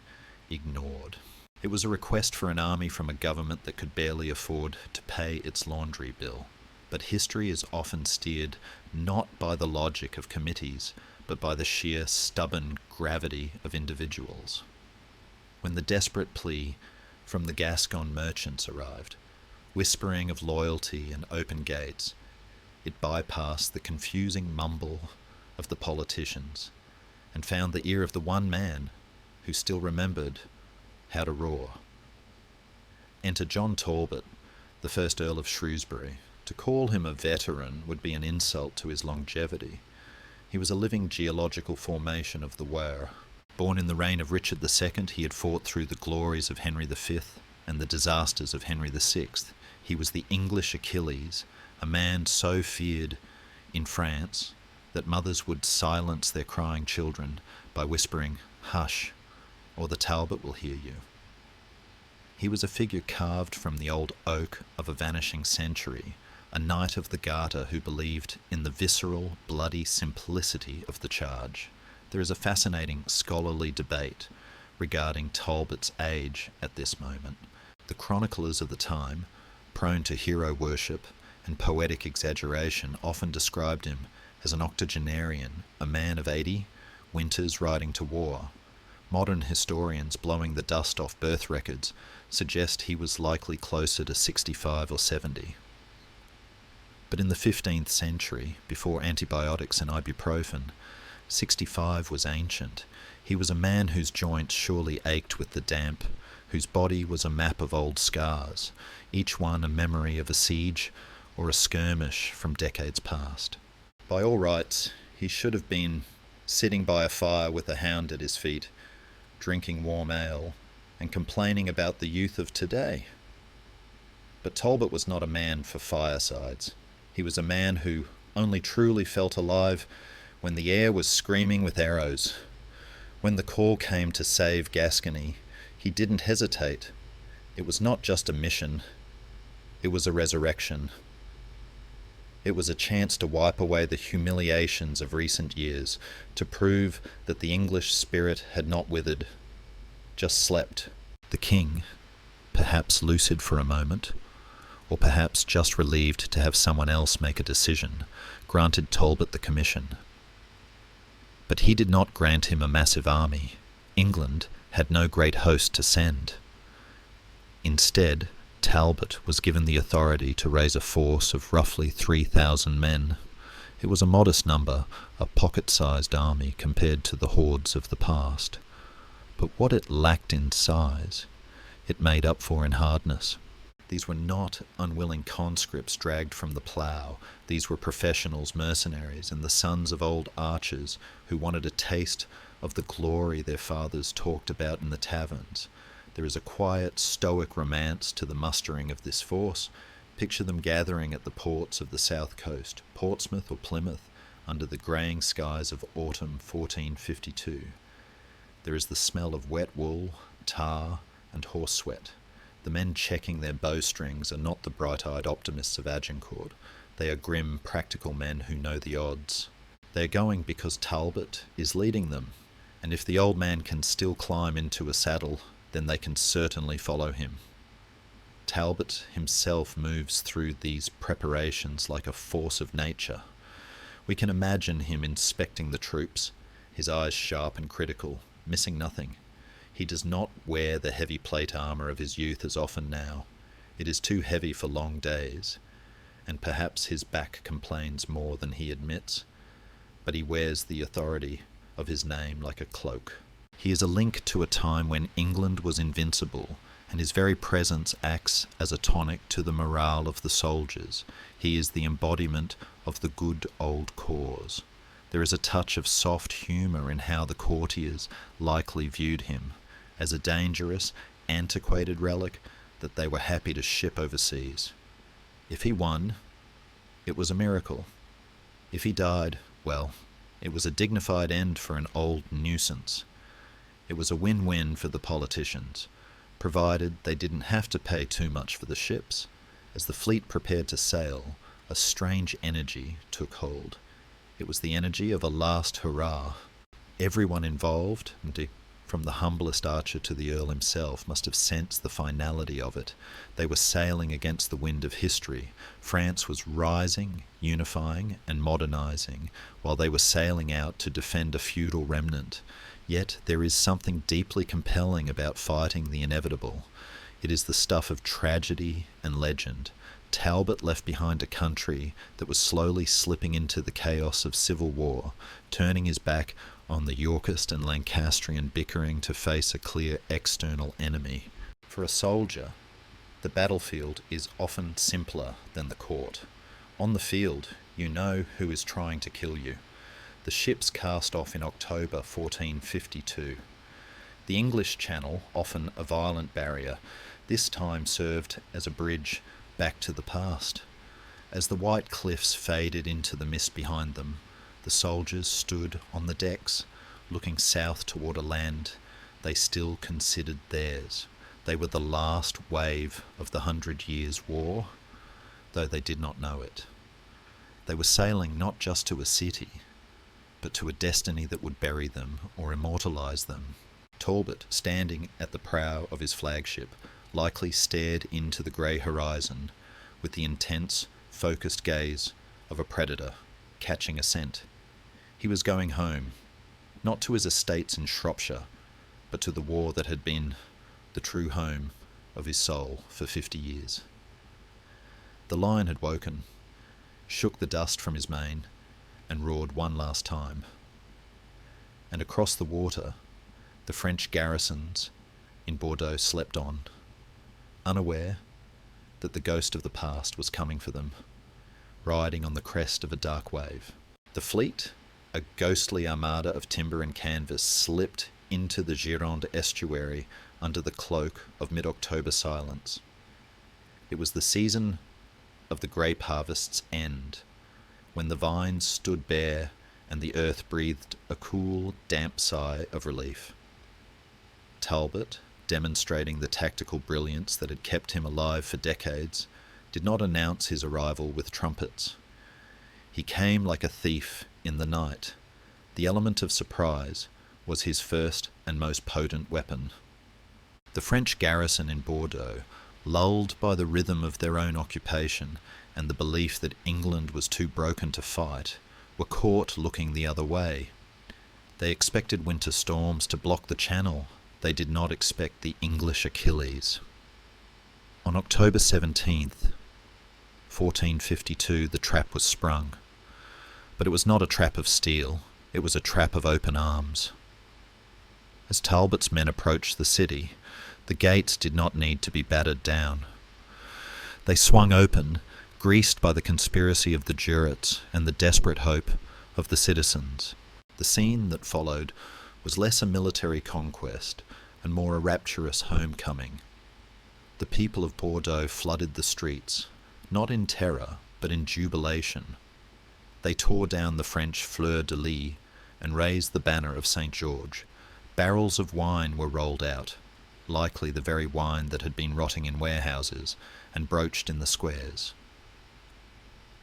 ignored. It was a request for an army from a government that could barely afford to pay its laundry bill. But history is often steered not by the logic of committees, but by the sheer stubborn gravity of individuals. When the desperate plea from the Gascon merchants arrived, whispering of loyalty and open gates, it bypassed the confusing mumble of the politicians and found the ear of the one man who still remembered how to roar. Enter John Talbot, the first Earl of Shrewsbury. To call him a veteran would be an insult to his longevity. He was a living geological formation of the Wear. Born in the reign of Richard II, he had fought through the glories of Henry V and the disasters of Henry VI. He was the English Achilles, a man so feared in France that mothers would silence their crying children by whispering, "Hush, or the Talbot will hear you." He was a figure carved from the old oak of a vanishing century, a knight of the Garter who believed in the visceral, bloody simplicity of the charge. There is a fascinating scholarly debate regarding Talbot's age at this moment. The chroniclers of the time, prone to hero worship and poetic exaggeration, often described him as an octogenarian, a man of 80, winters riding to war. Modern historians, blowing the dust off birth records, suggest he was likely closer to 65 or 70. But in the 15th century, before antibiotics and ibuprofen, 65 was ancient. He was a man whose joints surely ached with the damp, whose body was a map of old scars, each one a memory of a siege or a skirmish from decades past. By all rights, he should have been sitting by a fire with a hound at his feet, drinking warm ale, and complaining about the youth of today. But Talbot was not a man for firesides. He was a man who only truly felt alive when the air was screaming with arrows. When the call came to save Gascony, he didn't hesitate. It was not just a mission, it was a resurrection. It was a chance to wipe away the humiliations of recent years, to prove that the English spirit had not withered, just slept. The king, perhaps lucid for a moment, or perhaps just relieved to have someone else make a decision, granted Talbot the commission. But he did not grant him a massive army. England had no great host to send. Instead, Talbot was given the authority to raise a force of roughly 3,000 men. It was a modest number, a pocket-sized army compared to the hordes of the past. But what it lacked in size, it made up for in hardness. These were not unwilling conscripts dragged from the plough. These were professionals, mercenaries, and the sons of old archers who wanted a taste of the glory their fathers talked about in the taverns. There is a quiet, stoic romance to the mustering of this force. Picture them gathering at the ports of the south coast, Portsmouth or Plymouth, under the greying skies of autumn 1452. There is the smell of wet wool, tar, and horse sweat. The men checking their bowstrings are not the bright-eyed optimists of Agincourt. They are grim, practical men who know the odds. They are going because Talbot is leading them, and if the old man can still climb into a saddle, then they can certainly follow him. Talbot himself moves through these preparations like a force of nature. We can imagine him inspecting the troops, his eyes sharp and critical, missing nothing. He does not wear the heavy plate armour of his youth as often now. It is too heavy for long days, and perhaps his back complains more than he admits, but he wears the authority of his name like a cloak. He is a link to a time when England was invincible, and his very presence acts as a tonic to the morale of the soldiers. He is the embodiment of the good old cause. There is a touch of soft humour in how the courtiers likely viewed him, as a dangerous, antiquated relic that they were happy to ship overseas. If he won, it was a miracle. If he died, well, it was a dignified end for an old nuisance. It was a win-win for the politicians, provided they didn't have to pay too much for the ships. As the fleet prepared to sail, a strange energy took hold. It was the energy of a last hurrah. Everyone involved, from the humblest archer to the Earl himself, must have sensed the finality of it. They were sailing against the wind of history. France was rising, unifying, and modernising, while they were sailing out to defend a feudal remnant. Yet there is something deeply compelling about fighting the inevitable. It is the stuff of tragedy and legend. Talbot left behind a country that was slowly slipping into the chaos of civil war, turning his back on the Yorkist and Lancastrian bickering to face a clear external enemy. For a soldier, the battlefield is often simpler than the court. On the field, you know who is trying to kill you. The ships cast off in October 1452. The English Channel, often a violent barrier, this time served as a bridge back to the past. As the white cliffs faded into the mist behind them, the soldiers stood on the decks, looking south toward a land they still considered theirs. They were the last wave of the 100 Years' War, though they did not know it. They were sailing not just to a city, but to a destiny that would bury them or immortalise them. Talbot, standing at the prow of his flagship, likely stared into the grey horizon with the intense, focused gaze of a predator catching a scent. He was going home, not to his estates in Shropshire, but to the war that had been the true home of his soul for 50 years. The lion had woken, shook the dust from his mane, and roared one last time. And across the water, the French garrisons in Bordeaux slept on, unaware that the ghost of the past was coming for them, riding on the crest of a dark wave. The fleet, a ghostly armada of timber and canvas, slipped into the Gironde estuary under the cloak of mid-October silence. It was the season of the grape harvest's end, when the vines stood bare and the earth breathed a cool, damp sigh of relief. Talbot, demonstrating the tactical brilliance that had kept him alive for decades, did not announce his arrival with trumpets. He came like a thief in the night. The element of surprise was his first and most potent weapon. The French garrison in Bordeaux, lulled by the rhythm of their own occupation and the belief that England was too broken to fight, were caught looking the other way. They expected winter storms to block the channel. They did not expect the English Achilles. On October 17th, 1452, the trap was sprung. But it was not a trap of steel, it was a trap of open arms. As Talbot's men approached the city, the gates did not need to be battered down. They swung open, greased by the conspiracy of the jurats and the desperate hope of the citizens. The scene that followed was less a military conquest, and more a rapturous homecoming. The people of Bordeaux flooded the streets, not in terror, but in jubilation. They tore down the French fleur-de-lis and raised the banner of St. George. Barrels of wine were rolled out, likely the very wine that had been rotting in warehouses, and broached in the squares.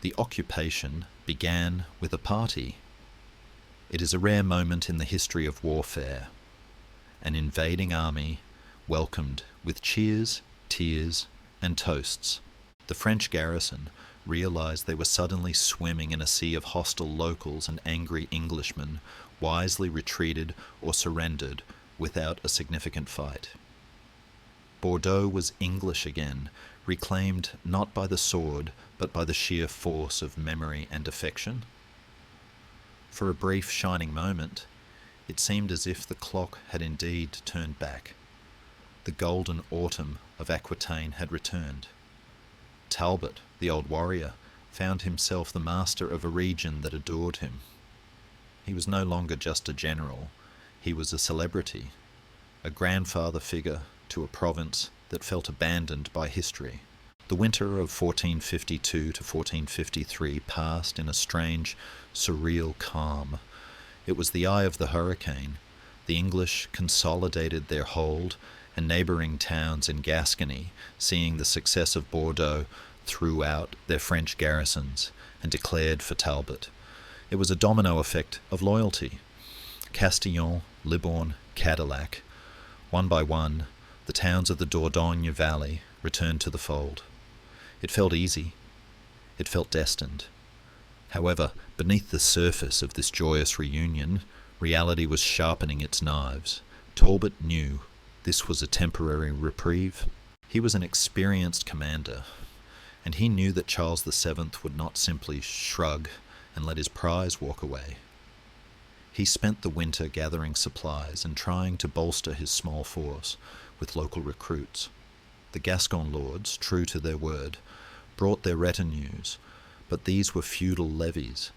The occupation began with a party. It is a rare moment in the history of warfare. An invading army welcomed with cheers, tears, and toasts. The French garrison realized they were suddenly swimming in a sea of hostile locals, and angry Englishmen wisely retreated or surrendered without a significant fight. Bordeaux was English again, reclaimed not by the sword, but by the sheer force of memory and affection. For a brief shining moment, it seemed as if the clock had indeed turned back. The golden autumn of Aquitaine had returned. Talbot, the old warrior, found himself the master of a region that adored him. He was no longer just a general, he was a celebrity, a grandfather figure to a province that felt abandoned by history. The winter of 1452 to 1453 passed in a strange, surreal calm. It was the eye of the hurricane. The English consolidated their hold, and neighbouring towns in Gascony, seeing the success of Bordeaux, threw out their French garrisons and declared for Talbot. It was a domino effect of loyalty. Castillon, Libourne, Cadillac. One by one, the towns of the Dordogne Valley returned to the fold. It felt easy. It felt destined. However, beneath the surface of this joyous reunion, reality was sharpening its knives. Talbot knew this was a temporary reprieve. He was an experienced commander, and he knew that Charles VII would not simply shrug and let his prize walk away. He spent the winter gathering supplies and trying to bolster his small force with local recruits. The Gascon lords, true to their word, brought their retinues, but these were feudal levies,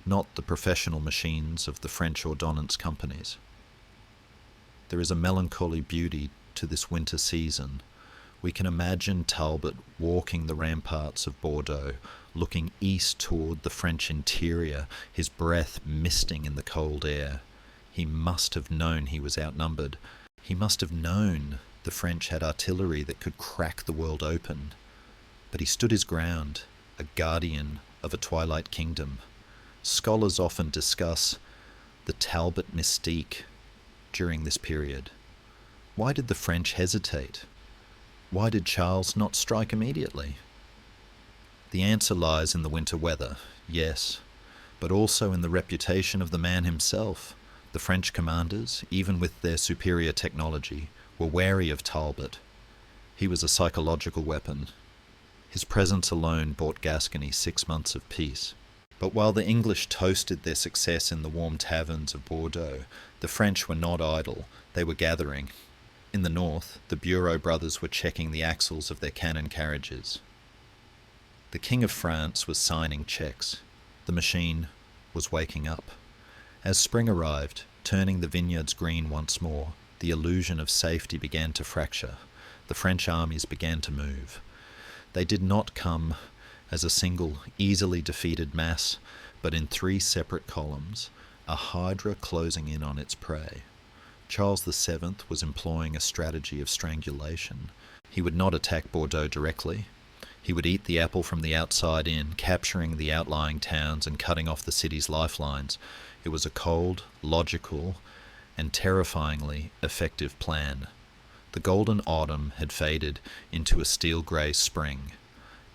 not the professional machines of the French ordonnance companies. There is a melancholy beauty to this winter season. We can imagine Talbot walking the ramparts of Bordeaux, looking east toward the French interior, his breath misting in the cold air. He must have known he was outnumbered. He must have known the French had artillery that could crack the world open. But he stood his ground, a guardian of a twilight kingdom. Scholars often discuss the Talbot mystique during this period. Why did the French hesitate? Why did Charles not strike immediately? The answer lies in the winter weather, yes, but also in the reputation of the man himself. The French commanders, even with their superior technology, were wary of Talbot. He was a psychological weapon. His presence alone bought Gascony 6 months of peace. But while the English toasted their success in the warm taverns of Bordeaux, the French were not idle. They were gathering. In the north, the Bureau brothers were checking the axles of their cannon carriages. The King of France was signing checks. The machine was waking up. As spring arrived, turning the vineyards green once more, the illusion of safety began to fracture. The French armies began to move. They did not come as a single, easily defeated mass, but in 3 separate columns, a hydra closing in on its prey. Charles VII was employing a strategy of strangulation. He would not attack Bordeaux directly. He would eat the apple from the outside in, capturing the outlying towns and cutting off the city's lifelines. It was a cold, logical, and terrifyingly effective plan. The golden autumn had faded into a steel-grey spring.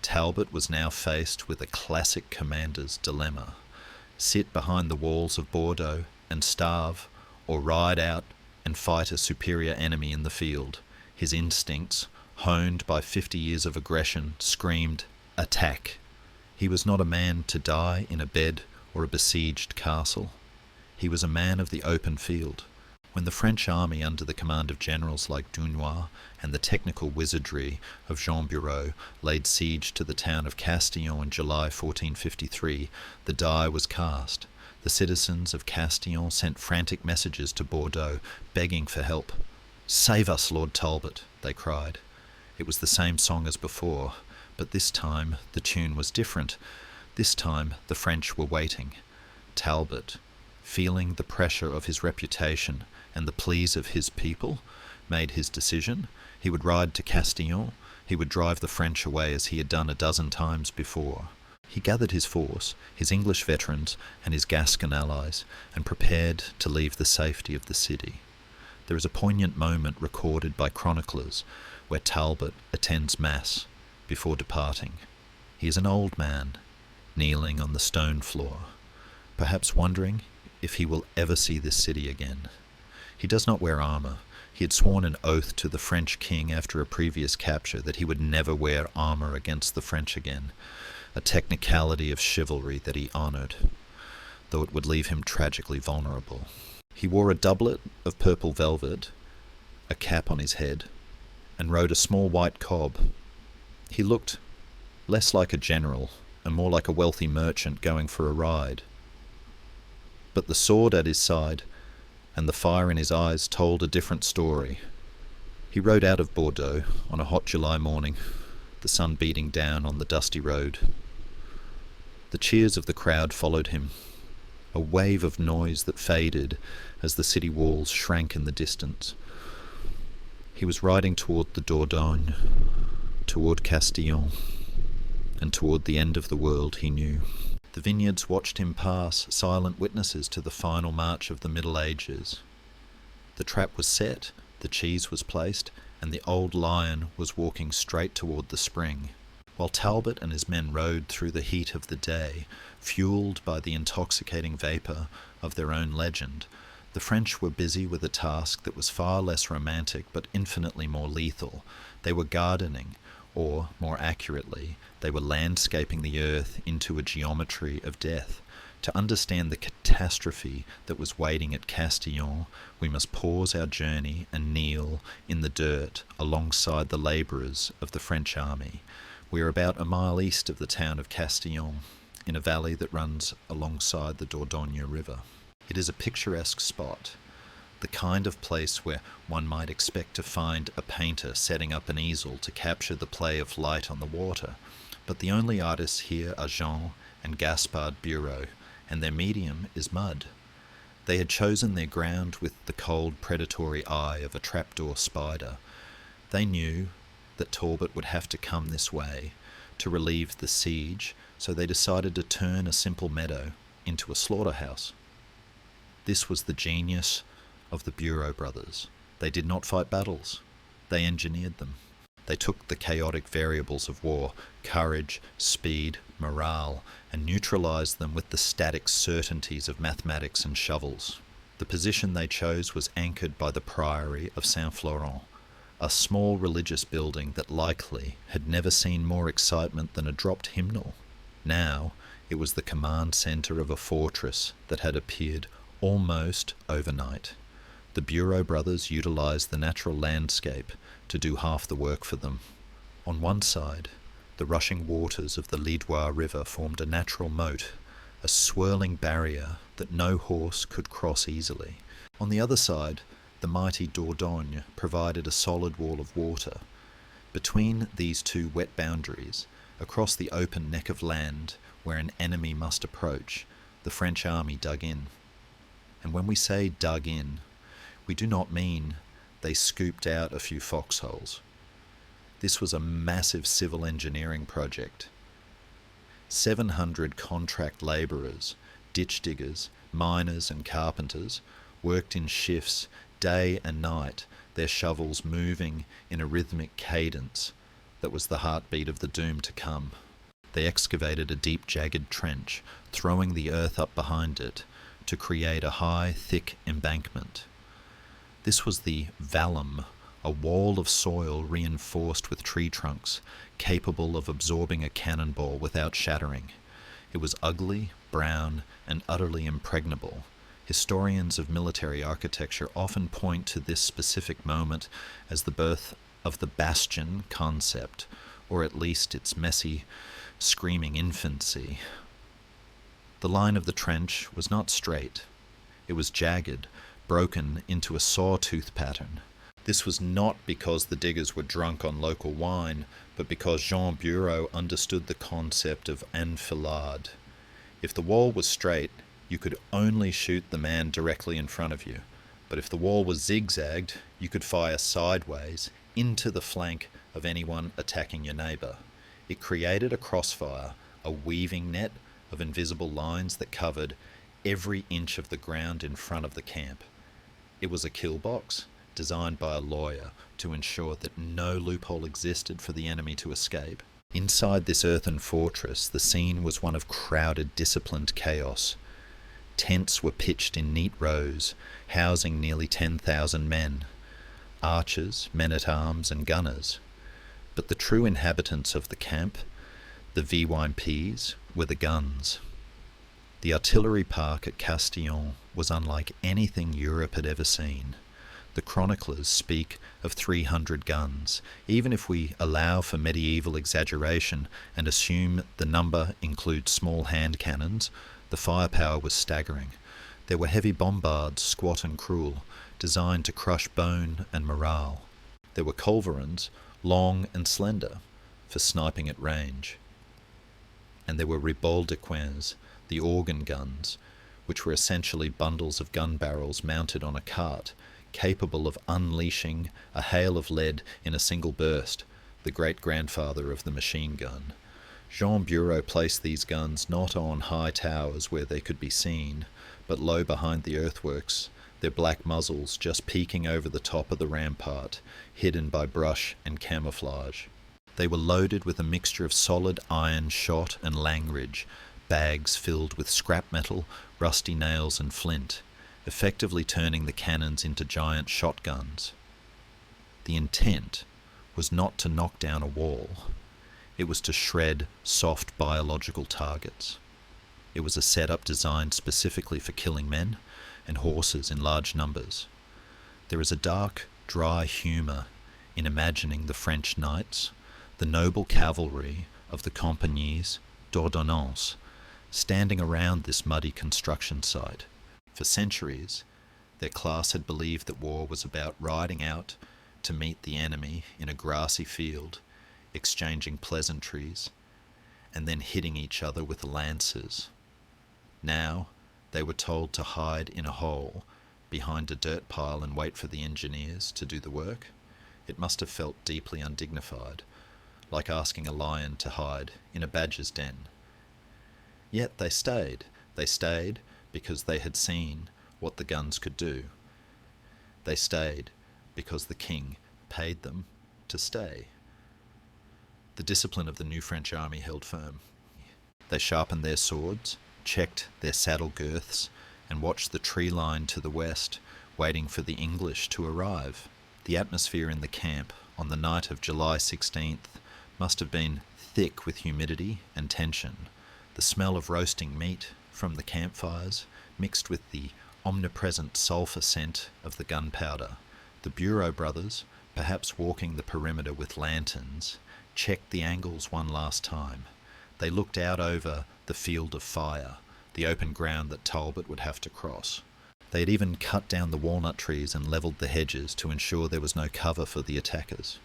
Talbot was now faced with a classic commander's dilemma. Sit behind the walls of Bordeaux and starve, or ride out and fight a superior enemy in the field. His instincts, honed by 50 years of aggression, screamed, "Attack!" He was not a man to die in a bed or a besieged castle. He was a man of the open field. When the French army, under the command of generals like Dunois and the technical wizardry of Jean Bureau, laid siege to the town of Castillon in July 1453, the die was cast. The citizens of Castillon sent frantic messages to Bordeaux, begging for help. "Save us, Lord Talbot," they cried. It was the same song as before, but this time the tune was different. This time the French were waiting. Talbot, feeling the pressure of his reputation and the pleas of his people, made his decision. He would ride to Castillon. He would drive the French away as he had done a dozen times before. He gathered his force, his English veterans and his Gascon allies, and prepared to leave the safety of the city. There is a poignant moment recorded by chroniclers where Talbot attends Mass before departing. He is an old man, kneeling on the stone floor, perhaps wondering if he will ever see this city again. He does not wear armour. He had sworn an oath to the French king after a previous capture that he would never wear armour against the French again, a technicality of chivalry that he honoured, though it would leave him tragically vulnerable. He wore a doublet of purple velvet, a cap on his head, and rode a small white cob. He looked less like a general and more like a wealthy merchant going for a ride. But the sword at his side and the fire in his eyes told a different story. He rode out of Bordeaux on a hot July morning, the sun beating down on the dusty road. The cheers of the crowd followed him, a wave of noise that faded as the city walls shrank in the distance. He was riding toward the Dordogne, toward Castillon, and toward the end of the world he knew. The vineyards watched him pass, silent witnesses to the final march of the Middle Ages. The trap was set, the cheese was placed, and the old lion was walking straight toward the spring. While Talbot and his men rode through the heat of the day, fueled by the intoxicating vapour of their own legend, the French were busy with a task that was far less romantic but infinitely more lethal. They were gardening, or, more accurately, they were landscaping the earth into a geometry of death. To understand the catastrophe that was waiting at Castillon, we must pause our journey and kneel in the dirt alongside the labourers of the French army. We are about a mile east of the town of Castillon, in a valley that runs alongside the Dordogne River. It is a picturesque spot, the kind of place where one might expect to find a painter setting up an easel to capture the play of light on the water. But the only artists here are Jean and Gaspard Bureau, and their medium is mud. They had chosen their ground with the cold, predatory eye of a trapdoor spider. They knew that Talbot would have to come this way to relieve the siege, so they decided to turn a simple meadow into a slaughterhouse. This was the genius of the Bureau brothers. They did not fight battles. They engineered them. They took the chaotic variables of war, courage, speed, morale, and neutralized them with the static certainties of mathematics and shovels. The position they chose was anchored by the Priory of Saint-Florent, a small religious building that likely had never seen more excitement than a dropped hymnal. Now it was the command centre of a fortress that had appeared almost overnight. The Bureau brothers utilized the natural landscape to do half the work for them. On one side, the rushing waters of the Lidoire River formed a natural moat, a swirling barrier that no horse could cross easily. On the other side, the mighty Dordogne provided a solid wall of water. Between these two wet boundaries, across the open neck of land where an enemy must approach, the French army dug in. And when we say dug in, we do not mean they scooped out a few foxholes. This was a massive civil engineering project. 700 contract labourers, ditch diggers, miners and carpenters worked in shifts day and night, their shovels moving in a rhythmic cadence that was the heartbeat of the doom to come. They excavated a deep, jagged trench, throwing the earth up behind it to create a high, thick embankment. This was the vallum, a wall of soil reinforced with tree trunks, capable of absorbing a cannonball without shattering. It was ugly, brown, and utterly impregnable. Historians of military architecture often point to this specific moment as the birth of the bastion concept, or at least its messy, screaming infancy. The line of the trench was not straight. It was jagged, broken into a sawtooth pattern. This was not because the diggers were drunk on local wine, but because Jean Bureau understood the concept of enfilade. If the wall was straight, you could only shoot the man directly in front of you. But if the wall was zigzagged, you could fire sideways into the flank of anyone attacking your neighbour. It created a crossfire, a weaving net of invisible lines that covered every inch of the ground in front of the camp. It was a kill box designed by a lawyer to ensure that no loophole existed for the enemy to escape. Inside this earthen fortress, the scene was one of crowded, disciplined chaos. Tents were pitched in neat rows, housing nearly 10,000 men, archers, men-at-arms and gunners. But the true inhabitants of the camp, the VYPs, were the guns. The artillery park at Castillon was unlike anything Europe had ever seen. The chroniclers speak of 300 guns. Even if we allow for medieval exaggeration and assume the number includes small hand cannons, the firepower was staggering. There were heavy bombards, squat and cruel, designed to crush bone and morale. There were culverins, long and slender, for sniping at range. And there were riboldequins, the organ guns, which were essentially bundles of gun barrels mounted on a cart, capable of unleashing a hail of lead in a single burst, the great-grandfather of the machine gun. Jean Bureau placed these guns not on high towers where they could be seen, but low behind the earthworks, their black muzzles just peeking over the top of the rampart, hidden by brush and camouflage. They were loaded with a mixture of solid iron shot and langridge, bags filled with scrap metal, rusty nails and flint, effectively turning the cannons into giant shotguns. The intent was not to knock down a wall. It was to shred soft biological targets. It was a setup designed specifically for killing men and horses in large numbers. There is a dark, dry humour in imagining the French knights, the noble cavalry of the compagnies d'ordonnance, standing around this muddy construction site. For centuries, their class had believed that war was about riding out to meet the enemy in a grassy field, exchanging pleasantries, and then hitting each other with lances. Now, they were told to hide in a hole behind a dirt pile and wait for the engineers to do the work. It must have felt deeply undignified, like asking a lion to hide in a badger's den. Yet they stayed. They stayed because they had seen what the guns could do. They stayed because the king paid them to stay. The discipline of the new French army held firm. They sharpened their swords, checked their saddle girths, and watched the tree line to the west, waiting for the English to arrive. The atmosphere in the camp on the night of July 16th must have been thick with humidity and tension. The smell of roasting meat from the campfires mixed with the omnipresent sulphur scent of the gunpowder. The Bureau brothers, perhaps walking the perimeter with lanterns, checked the angles one last time. They looked out over the field of fire, the open ground that Talbot would have to cross. They had even cut down the walnut trees and levelled the hedges to ensure there was no cover for the attackers.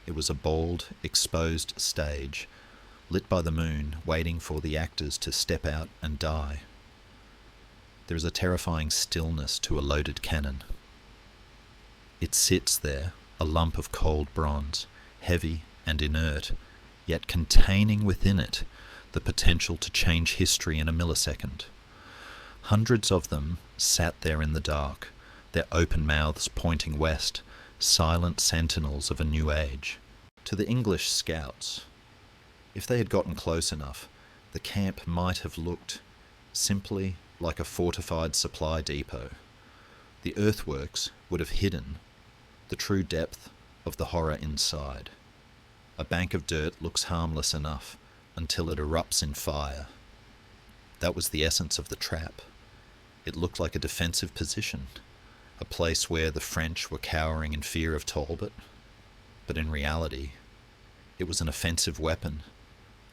It was a bald, exposed stage, lit by the moon, waiting for the actors to step out and die. There is a terrifying stillness to a loaded cannon. It sits there, a lump of cold bronze, heavy and inert, yet containing within it the potential to change history in a millisecond. Hundreds of them sat there in the dark, their open mouths pointing west, silent sentinels of a new age. To the English scouts, if they had gotten close enough, the camp might have looked simply like a fortified supply depot. The earthworks would have hidden the true depth of the horror inside. A bank of dirt looks harmless enough until it erupts in fire. That was the essence of the trap. It looked like a defensive position, a place where the French were cowering in fear of Talbot. But in reality, it was an offensive weapon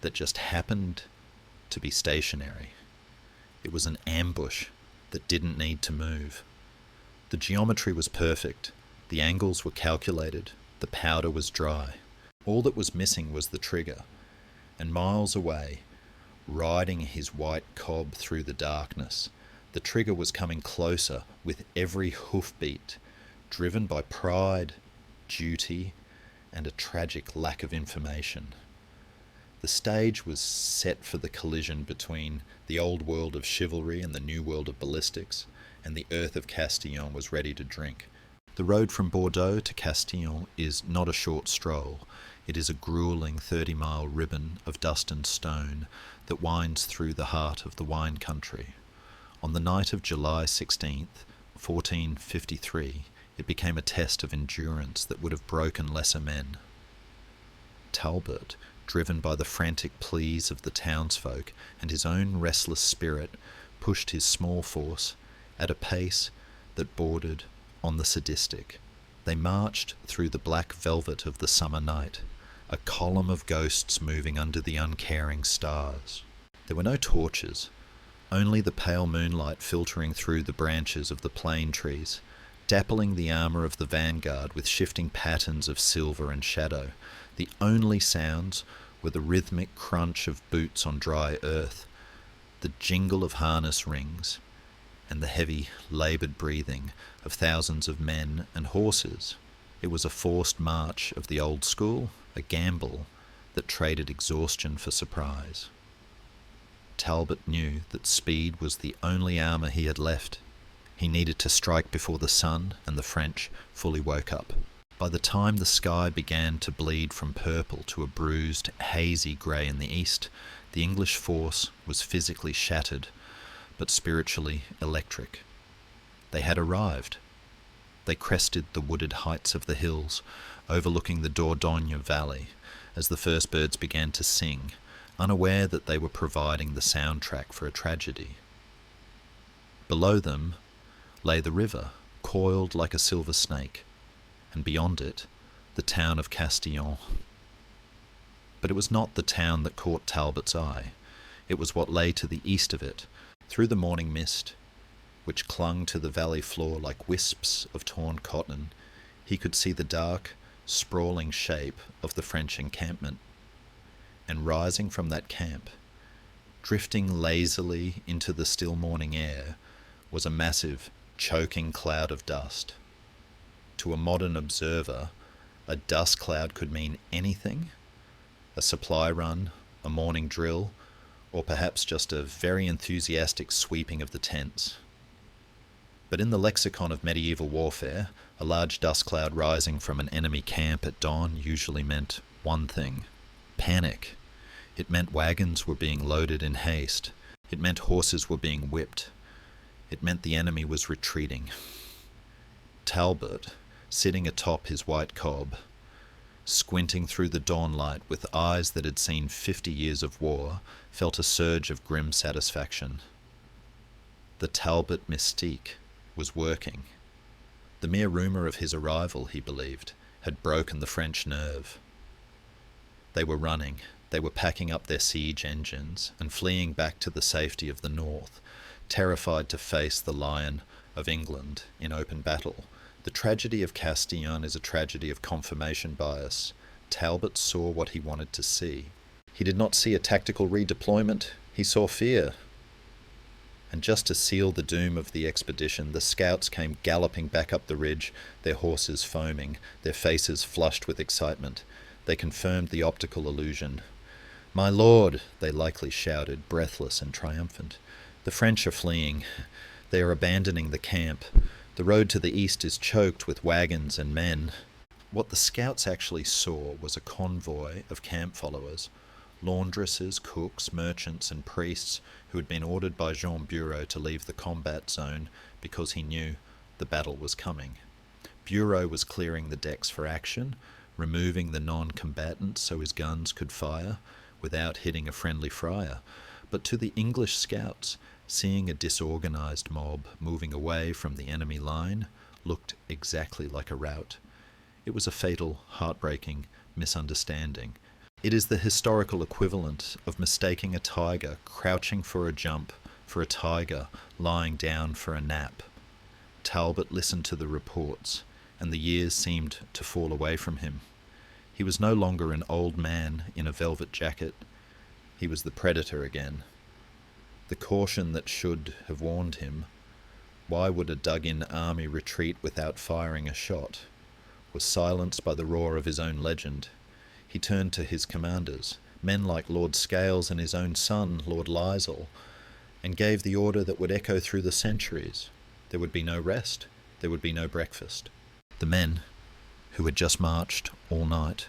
that just happened to be stationary. It was an ambush that didn't need to move. The geometry was perfect. The angles were calculated, the powder was dry. All that was missing was the trigger, and miles away, riding his white cob through the darkness, the trigger was coming closer with every hoofbeat, driven by pride, duty, and a tragic lack of information. The stage was set for the collision between the old world of chivalry and the new world of ballistics, and the earth of Castillon was ready to drink. The road from Bordeaux to Castillon is not a short stroll. It is a grueling 30-mile ribbon of dust and stone that winds through the heart of the wine country. On the night of July 16th, 1453, it became a test of endurance that would have broken lesser men. Talbot, driven by the frantic pleas of the townsfolk and his own restless spirit, pushed his small force at a pace that bordered on the sadistic. They marched through the black velvet of the summer night, a column of ghosts moving under the uncaring stars. There were no torches, only the pale moonlight filtering through the branches of the plane trees, dappling the armour of the vanguard with shifting patterns of silver and shadow. The only sounds were the rhythmic crunch of boots on dry earth, the jingle of harness rings, and the heavy, laboured breathing of thousands of men and horses. It was a forced march of the old school, a gamble that traded exhaustion for surprise. Talbot knew that speed was the only armour he had left. He needed to strike before the sun and the French fully woke up. By the time the sky began to bleed from purple to a bruised, hazy grey in the east, the English force was physically shattered, but spiritually electric. They had arrived. They crested the wooded heights of the hills, overlooking the Dordogne Valley, as the first birds began to sing, unaware that they were providing the soundtrack for a tragedy. Below them lay the river, coiled like a silver snake, and beyond it, the town of Castillon. But it was not the town that caught Talbot's eye. It was what lay to the east of it, through the morning mist, which clung to the valley floor like wisps of torn cotton. He could see the dark, sprawling shape of the French encampment, and rising from that camp, drifting lazily into the still morning air, was a massive, choking cloud of dust. To a modern observer, a dust cloud could mean anything: a supply run, a morning drill, or perhaps just a very enthusiastic sweeping of the tents. But in the lexicon of medieval warfare, a large dust cloud rising from an enemy camp at dawn usually meant one thing: panic. It meant wagons were being loaded in haste. It meant horses were being whipped. It meant the enemy was retreating. Talbot, sitting atop his white cob, squinting through the dawnlight with eyes that had seen 50 years of war, felt a surge of grim satisfaction. The Talbot mystique was working. The mere rumour of his arrival, he believed, had broken the French nerve. They were running. They were packing up their siege engines and fleeing back to the safety of the north, terrified to face the Lion of England in open battle. The tragedy of Castillon is a tragedy of confirmation bias. Talbot saw what he wanted to see. He did not see a tactical redeployment, he saw fear. And just to seal the doom of the expedition, the scouts came galloping back up the ridge, their horses foaming, their faces flushed with excitement. They confirmed the optical illusion. "My lord," they likely shouted, breathless and triumphant. "The French are fleeing. They are abandoning the camp. The road to the east is choked with wagons and men." What the scouts actually saw was a convoy of camp followers, laundresses, cooks, merchants, and priests who had been ordered by Jean Bureau to leave the combat zone because he knew the battle was coming. Bureau was clearing the decks for action, removing the non-combatants so his guns could fire without hitting a friendly friar. But to the English scouts, seeing a disorganized mob moving away from the enemy line looked exactly like a rout. It was a fatal, heartbreaking misunderstanding. It is the historical equivalent of mistaking a tiger crouching for a jump for a tiger lying down for a nap. Talbot listened to the reports. and the years seemed to fall away from him. He was no longer an old man in a velvet jacket. He was the predator again. The caution that should have warned him, why would a dug-in army retreat without firing a shot, was silenced by the roar of his own legend. He turned to his commanders, men like Lord Scales and his own son, Lord Lisle, and gave the order that would echo through the centuries. There would be no rest. There would be no breakfast. The men, who had just marched all night,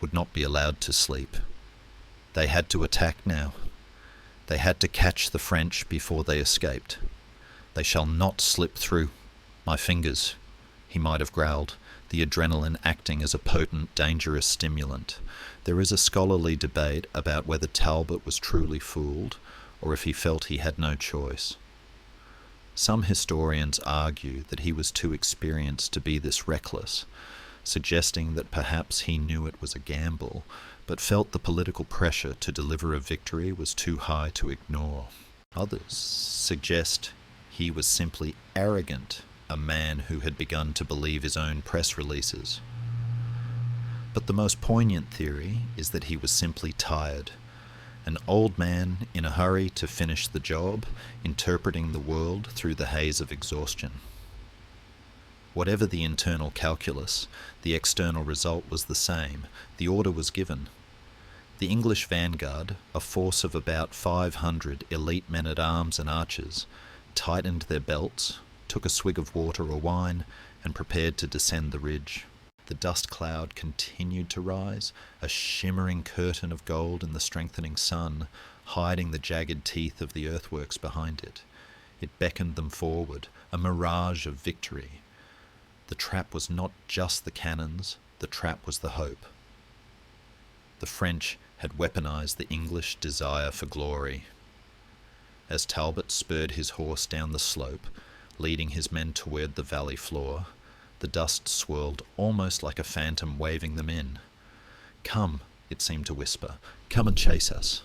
would not be allowed to sleep. They had to attack now. They had to catch the French before they escaped. They shall not slip through my fingers, he might have growled, the adrenaline acting as a potent, dangerous stimulant. There is a scholarly debate about whether Talbot was truly fooled, or if he felt he had no choice. Some historians argue that he was too experienced to be this reckless, suggesting that perhaps he knew it was a gamble, but felt the political pressure to deliver a victory was too high to ignore. Others suggest he was simply arrogant, a man who had begun to believe his own press releases. But the most poignant theory is that he was simply tired, an old man in a hurry to finish the job, interpreting the world through the haze of exhaustion. Whatever the internal calculus, the external result was the same. The order was given. The English vanguard, a force of about 500 elite men-at-arms and archers, tightened their belts, took a swig of water or wine, and prepared to descend the ridge. The dust cloud continued to rise, a shimmering curtain of gold in the strengthening sun, hiding the jagged teeth of the earthworks behind it. It beckoned them forward, a mirage of victory. The trap was not just the cannons, the trap was the hope. The French had weaponized the English desire for glory. As Talbot spurred his horse down the slope, leading his men toward the valley floor, the dust swirled almost like a phantom waving them in. "Come," it seemed to whisper, "come and chase us."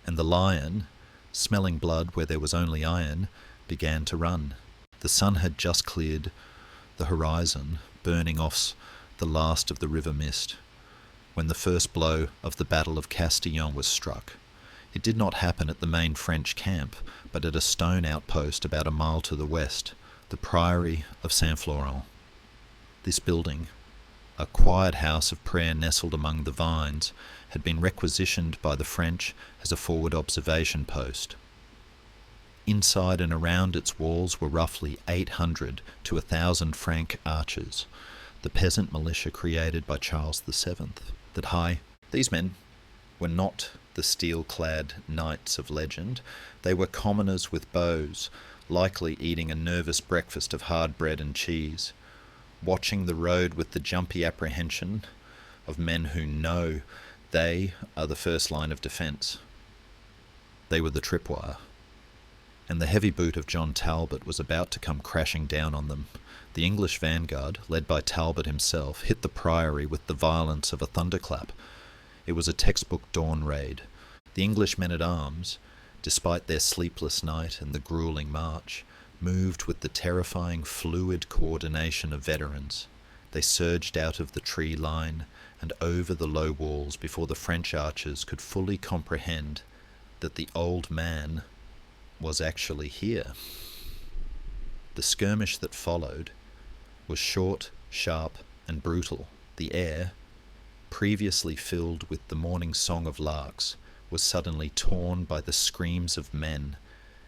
And the lion, smelling blood where there was only iron, began to run. The sun had just cleared the horizon, burning off the last of the river mist, when the first blow of the Battle of Castillon was struck. It did not happen at the main French camp, but at a stone outpost about a mile to the west, the Priory of Saint-Florent. This building, a quiet house of prayer nestled among the vines, had been requisitioned by the French as a forward observation post. Inside and around its walls were roughly 800 to 1,000 Frank archers, the peasant militia created by Charles VII. These men were not the steel-clad knights of legend. They were commoners with bows, likely eating a nervous breakfast of hard bread and cheese, watching the road with the jumpy apprehension of men who know they are the first line of defence. They were the tripwire, and the heavy boot of John Talbot was about to come crashing down on them. The English vanguard, led by Talbot himself, hit the priory with the violence of a thunderclap. It was a textbook dawn raid. The English men-at-arms, despite their sleepless night and the gruelling march, moved with the terrifying fluid coordination of veterans. They surged out of the tree line and over the low walls before the French archers could fully comprehend that the old man was actually here. The skirmish that followed was short, sharp, and brutal. The air, previously filled with the morning song of larks, was suddenly torn by the screams of men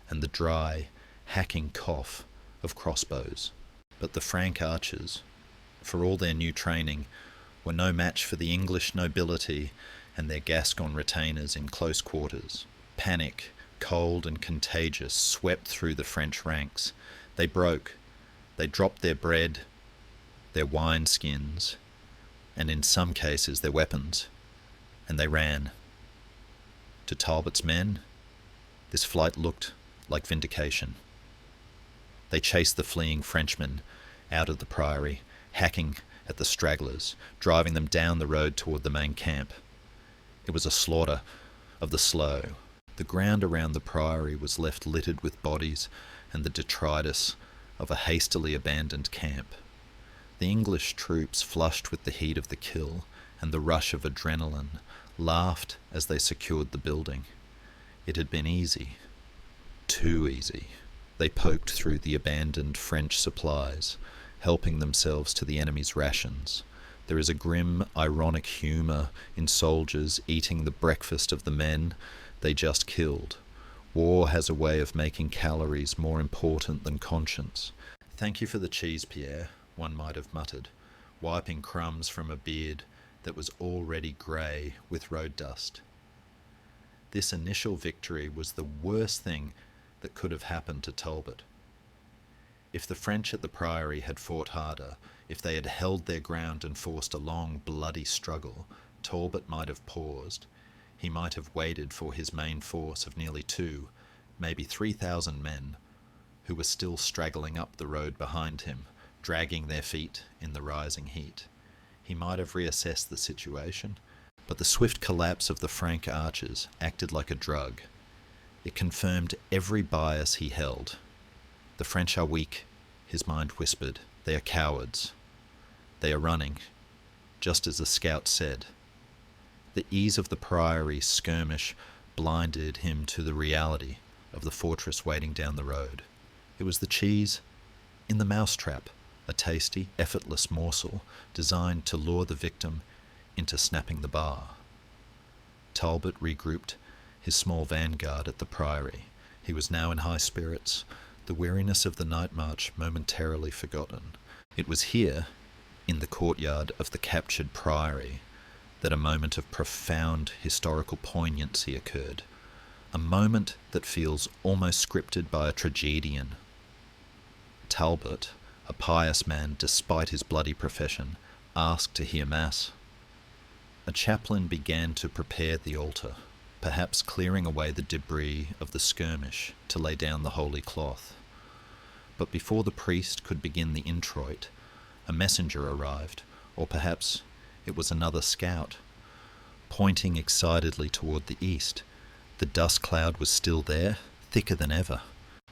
and the dry, hacking cough of crossbows. But the Frank archers, for all their new training, were no match for the English nobility and their Gascon retainers in close quarters. Panic, cold and contagious, swept through the French ranks. They broke. They dropped their bread, their wineskins, and in some cases their weapons, and they ran. To Talbot's men, this flight looked like vindication. They chased the fleeing Frenchmen out of the priory, hacking at the stragglers, driving them down the road toward the main camp. It was a slaughter of the slow. The ground around the priory was left littered with bodies and the detritus of a hastily abandoned camp. The English troops, flushed with the heat of the kill and the rush of adrenaline, laughed as they secured the building. It had been easy. Too easy. They poked through the abandoned French supplies, helping themselves to the enemy's rations. There is a grim, ironic humour in soldiers eating the breakfast of the men they just killed. War has a way of making calories more important than conscience. "Thank you for the cheese, Pierre," one might have muttered, wiping crumbs from a beard that was already grey with road dust. This initial victory was the worst thing that could have happened to Talbot. If the French at the Priory had fought harder, if they had held their ground and forced a long, bloody struggle, Talbot might have paused. He might have waited for his main force of nearly maybe 3,000 men, who were still straggling up the road behind him, dragging their feet in the rising heat. He might have reassessed the situation, but the swift collapse of the Frank archers acted like a drug. It confirmed every bias he held. The French are weak, his mind whispered. They are cowards. They are running, just as the scout said. The ease of the Priory skirmish blinded him to the reality of the fortress waiting down the road. It was the cheese in the mousetrap, a tasty, effortless morsel designed to lure the victim into snapping the bar. Talbot regrouped his small vanguard at the Priory. He was now in high spirits, the weariness of the night march momentarily forgotten. It was here, in the courtyard of the captured Priory, that a moment of profound historical poignancy occurred, a moment that feels almost scripted by a tragedian. Talbot, a pious man despite his bloody profession, asked to hear Mass. A chaplain began to prepare the altar, perhaps clearing away the debris of the skirmish to lay down the holy cloth. But before the priest could begin the introit, a messenger arrived, or perhaps it was another scout, pointing excitedly toward the east. The dust cloud was still there, thicker than ever.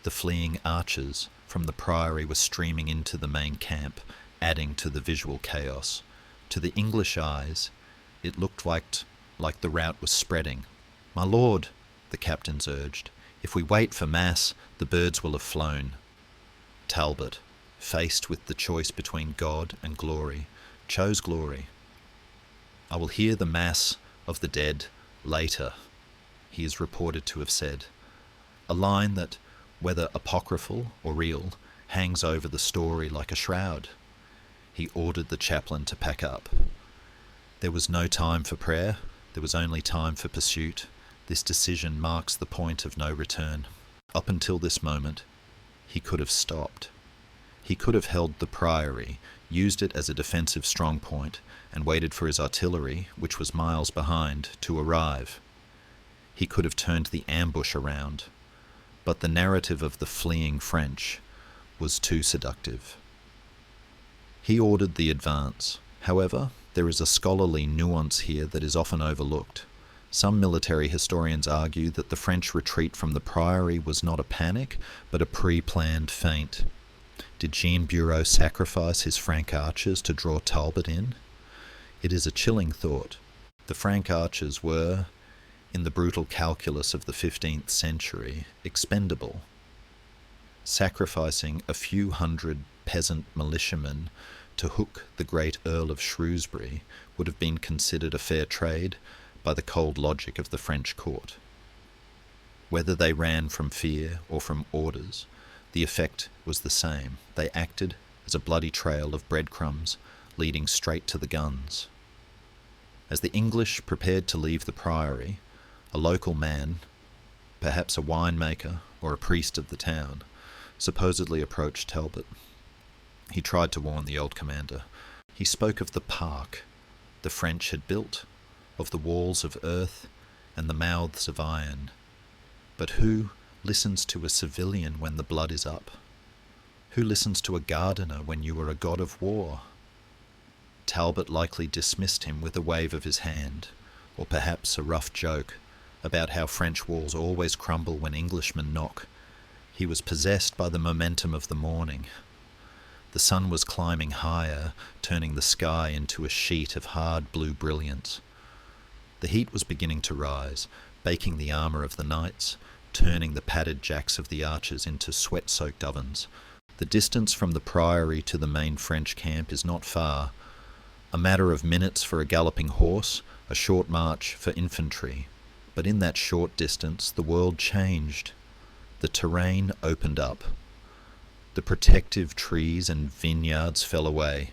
The fleeing archers from the Priory were streaming into the main camp, adding to the visual chaos. To the English eyes, it looked like the rout was spreading. "My lord," the captains urged, "if we wait for Mass, the birds will have flown." Talbot, faced with the choice between God and glory, chose glory. "I will hear the Mass of the dead later," he is reported to have said, a line that, whether apocryphal or real, hangs over the story like a shroud. He ordered the chaplain to pack up. There was no time for prayer, there was only time for pursuit. This decision marks the point of no return. Up until this moment, he could have stopped. He could have held the Priory, used it as a defensive strong point, and waited for his artillery, which was miles behind, to arrive. He could have turned the ambush around, but the narrative of the fleeing French was too seductive. He ordered the advance. However, there is a scholarly nuance here that is often overlooked. Some military historians argue that the French retreat from the Priory was not a panic, but a pre-planned feint. Did Jean Bureau sacrifice his Frank archers to draw Talbot in? It is a chilling thought. The Frank archers were, in the brutal calculus of the 15th century, expendable. Sacrificing a few hundred peasant militiamen to hook the great Earl of Shrewsbury would have been considered a fair trade by the cold logic of the French court. Whether they ran from fear or from orders, the effect was the same. They acted as a bloody trail of breadcrumbs leading straight to the guns. As the English prepared to leave the Priory, a local man, perhaps a winemaker or a priest of the town, supposedly approached Talbot. He tried to warn the old commander. He spoke of the park the French had built, of the walls of earth and the mouths of iron. But who listens to a civilian when the blood is up? Who listens to a gardener when you are a god of war? Talbot likely dismissed him with a wave of his hand, or perhaps a rough joke about how French walls always crumble when Englishmen knock. He was possessed by the momentum of the morning. The sun was climbing higher, turning the sky into a sheet of hard blue brilliance. The heat was beginning to rise, baking the armour of the knights, turning the padded jacks of the archers into sweat-soaked ovens. The distance from the priory to the main French camp is not far, a matter of minutes for a galloping horse, a short march for infantry. But in that short distance, the world changed. The terrain opened up. The protective trees and vineyards fell away,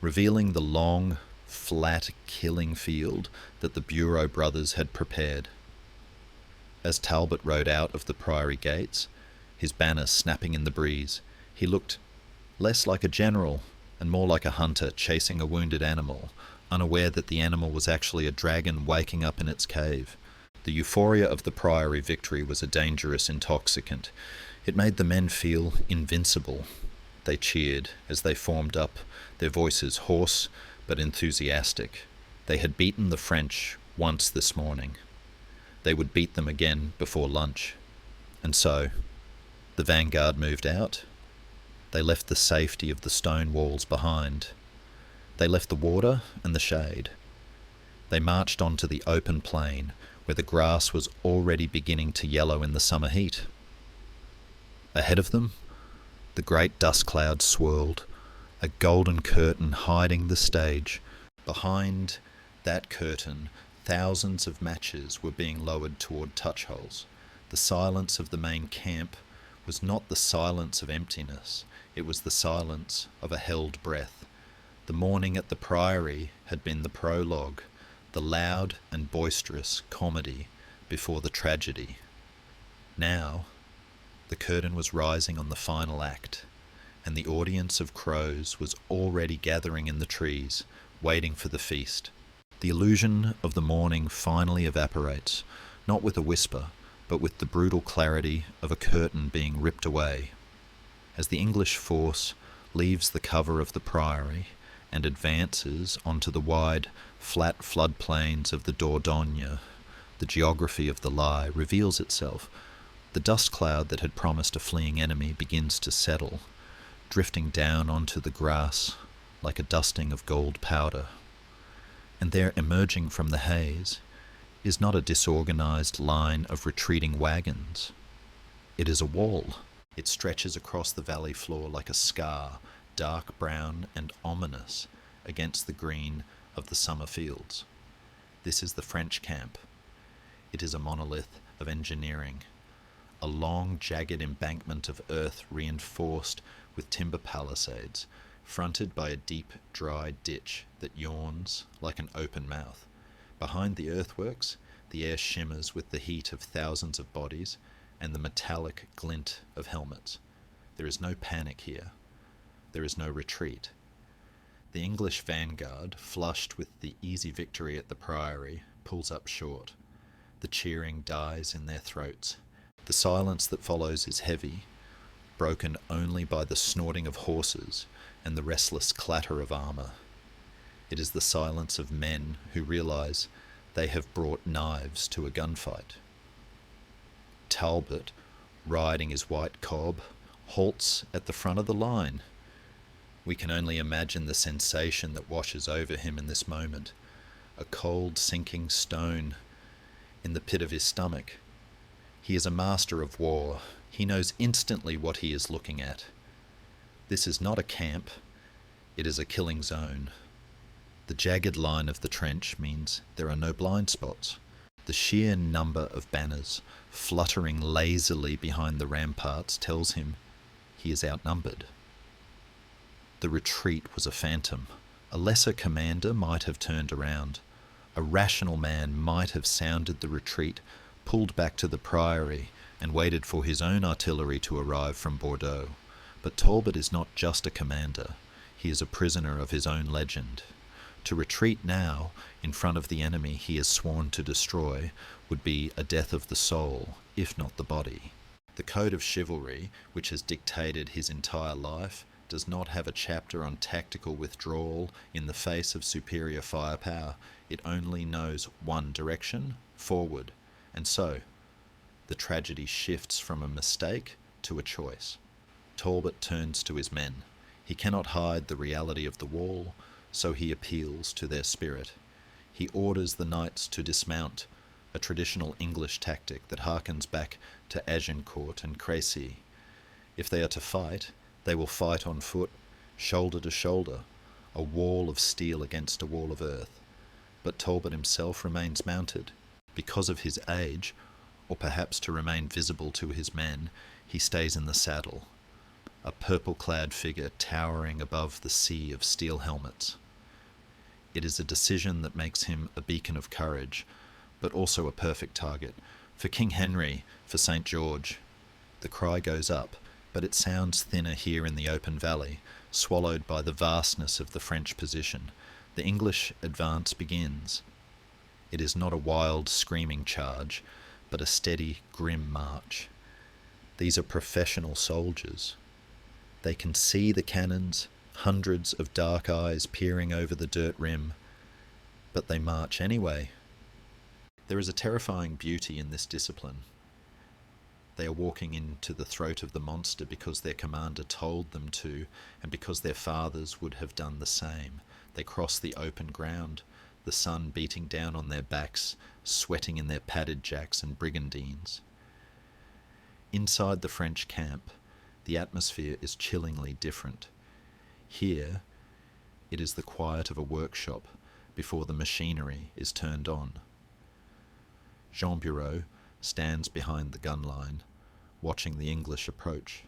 revealing the long, flat killing field that the Bureau brothers had prepared. As Talbot rode out of the priory gates, his banner snapping in the breeze, he looked less like a general and more like a hunter chasing a wounded animal, unaware that the animal was actually a dragon waking up in its cave. The euphoria of the priory victory was a dangerous intoxicant. It made the men feel invincible. They cheered as they formed up, their voices hoarse but enthusiastic. They had beaten the French once this morning. They would beat them again before lunch. And so, the vanguard moved out. They left the safety of the stone walls behind. They left the water and the shade. They marched onto the open plain, where the grass was already beginning to yellow in the summer heat. Ahead of them, the great dust cloud swirled, a golden curtain hiding the stage. Behind that curtain, thousands of matches were being lowered toward touch holes. The silence of the main camp was not the silence of emptiness. It was the silence of a held breath. The morning at the priory had been the prologue, the loud and boisterous comedy before the tragedy. Now, the curtain was rising on the final act, and the audience of crows was already gathering in the trees, waiting for the feast. The illusion of the morning finally evaporates, not with a whisper, but with the brutal clarity of a curtain being ripped away. As the English force leaves the cover of the priory and advances onto the wide, flat floodplains of the Dordogne, the geography of the lie reveals itself. The dust cloud that had promised a fleeing enemy begins to settle, drifting down onto the grass like a dusting of gold powder. And there, emerging from the haze, is not a disorganized line of retreating wagons. It is a wall. It stretches across the valley floor like a scar, dark brown and ominous against the green of the summer fields. This is the French camp. It is a monolith of engineering, a long, jagged embankment of earth reinforced with timber palisades, fronted by a deep, dry ditch that yawns like an open mouth. Behind the earthworks, the air shimmers with the heat of thousands of bodies and the metallic glint of helmets. There is no panic here. There is no retreat. The English vanguard, flushed with the easy victory at the priory, pulls up short. The cheering dies in their throats. The silence that follows is heavy, broken only by the snorting of horses and the restless clatter of armour. It is the silence of men who realize they have brought knives to a gunfight. Talbot, riding his white cob, halts at the front of the line. We can only imagine the sensation that washes over him in this moment, a cold sinking stone in the pit of his stomach. He is a master of war. He knows instantly what he is looking at. This is not a camp, it is a killing zone. The jagged line of the trench means there are no blind spots. The sheer number of banners fluttering lazily behind the ramparts tells him he is outnumbered. The retreat was a phantom. A lesser commander might have turned around. A rational man might have sounded the retreat, pulled back to the priory, and waited for his own artillery to arrive from Bordeaux. But Talbot is not just a commander. He is a prisoner of his own legend. To retreat now, in front of the enemy he has sworn to destroy, would be a death of the soul, if not the body. The code of chivalry, which has dictated his entire life, does not have a chapter on tactical withdrawal in the face of superior firepower. It only knows one direction, forward. And so, the tragedy shifts from a mistake to a choice. Talbot turns to his men. He cannot hide the reality of the wall, so he appeals to their spirit. He orders the knights to dismount, a traditional English tactic that harkens back to Agincourt and Crécy. If they are to fight, they will fight on foot, shoulder to shoulder, a wall of steel against a wall of earth. But Talbot himself remains mounted. Because of his age, or perhaps to remain visible to his men, he stays in the saddle, a purple-clad figure towering above the sea of steel helmets. It is a decision that makes him a beacon of courage, but also a perfect target. For King Henry, for St. George, the cry goes up, but it sounds thinner here in the open valley, swallowed by the vastness of the French position. The English advance begins. It is not a wild, screaming charge, but a steady, grim march. These are professional soldiers. They can see the cannons, hundreds of dark eyes peering over the dirt rim, but they march anyway. There is a terrifying beauty in this discipline. They are walking into the throat of the monster because their commander told them to, and because their fathers would have done the same. They cross the open ground, the sun beating down on their backs, sweating in their padded jacks and brigandines. Inside the French camp, the atmosphere is chillingly different. Here, it is the quiet of a workshop before the machinery is turned on. Jean Bureau stands behind the gun line, watching the English approach.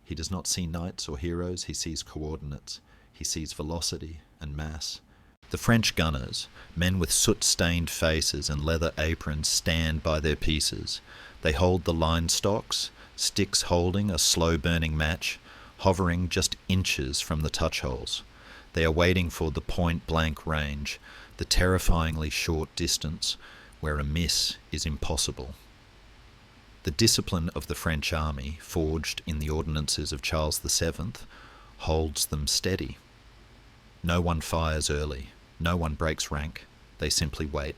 He does not see knights or heroes, he sees coordinates. He sees velocity and mass. The French gunners, men with soot-stained faces and leather aprons, stand by their pieces. They hold the line stocks, sticks holding a slow-burning match, hovering just inches from the touch holes. They are waiting for the point-blank range, the terrifyingly short distance where a miss is impossible. The discipline of the French army, forged in the ordinances of Charles VII, holds them steady. No one fires early, no one breaks rank, they simply wait.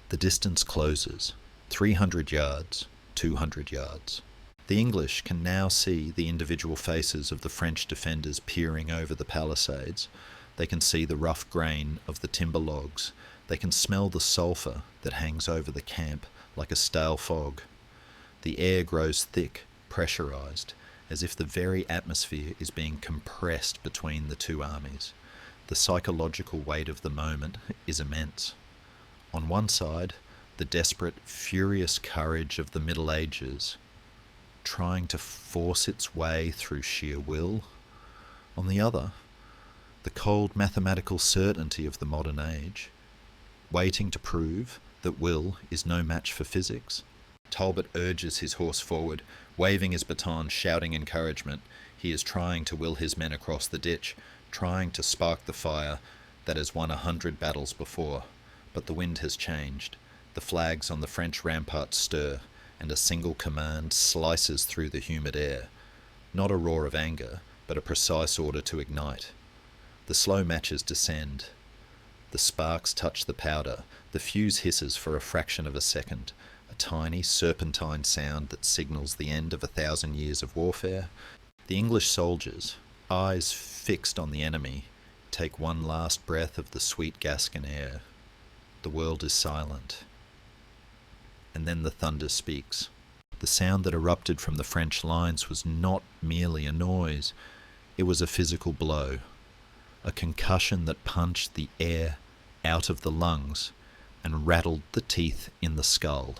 The distance closes, 300 yards, 200 yards. The English can now see the individual faces of the French defenders peering over the palisades. They can see the rough grain of the timber logs. They can smell the sulphur that hangs over the camp like a stale fog. The air grows thick, pressurized, as if the very atmosphere is being compressed between the two armies. The psychological weight of the moment is immense. On one side, the desperate, furious courage of the Middle Ages, trying to force its way through sheer will. On the other, the cold mathematical certainty of the modern age, waiting to prove that will is no match for physics. Talbot urges his horse forward, waving his baton, shouting encouragement. He is trying to will his men across the ditch, trying to spark the fire that has won 100 battles before. But the wind has changed. The flags on the French ramparts stir, and a single command slices through the humid air. Not a roar of anger, but a precise order to ignite. The slow matches descend. The sparks touch the powder. The fuse hisses for a fraction of a second, a tiny serpentine sound that signals the end of 1,000 years of warfare. The English soldiers, eyes fixed on the enemy, take one last breath of the sweet Gascon air. The world is silent. And then the thunder speaks. The sound that erupted from the French lines was not merely a noise, it was a physical blow, a concussion that punched the air out of the lungs and rattled the teeth in the skull.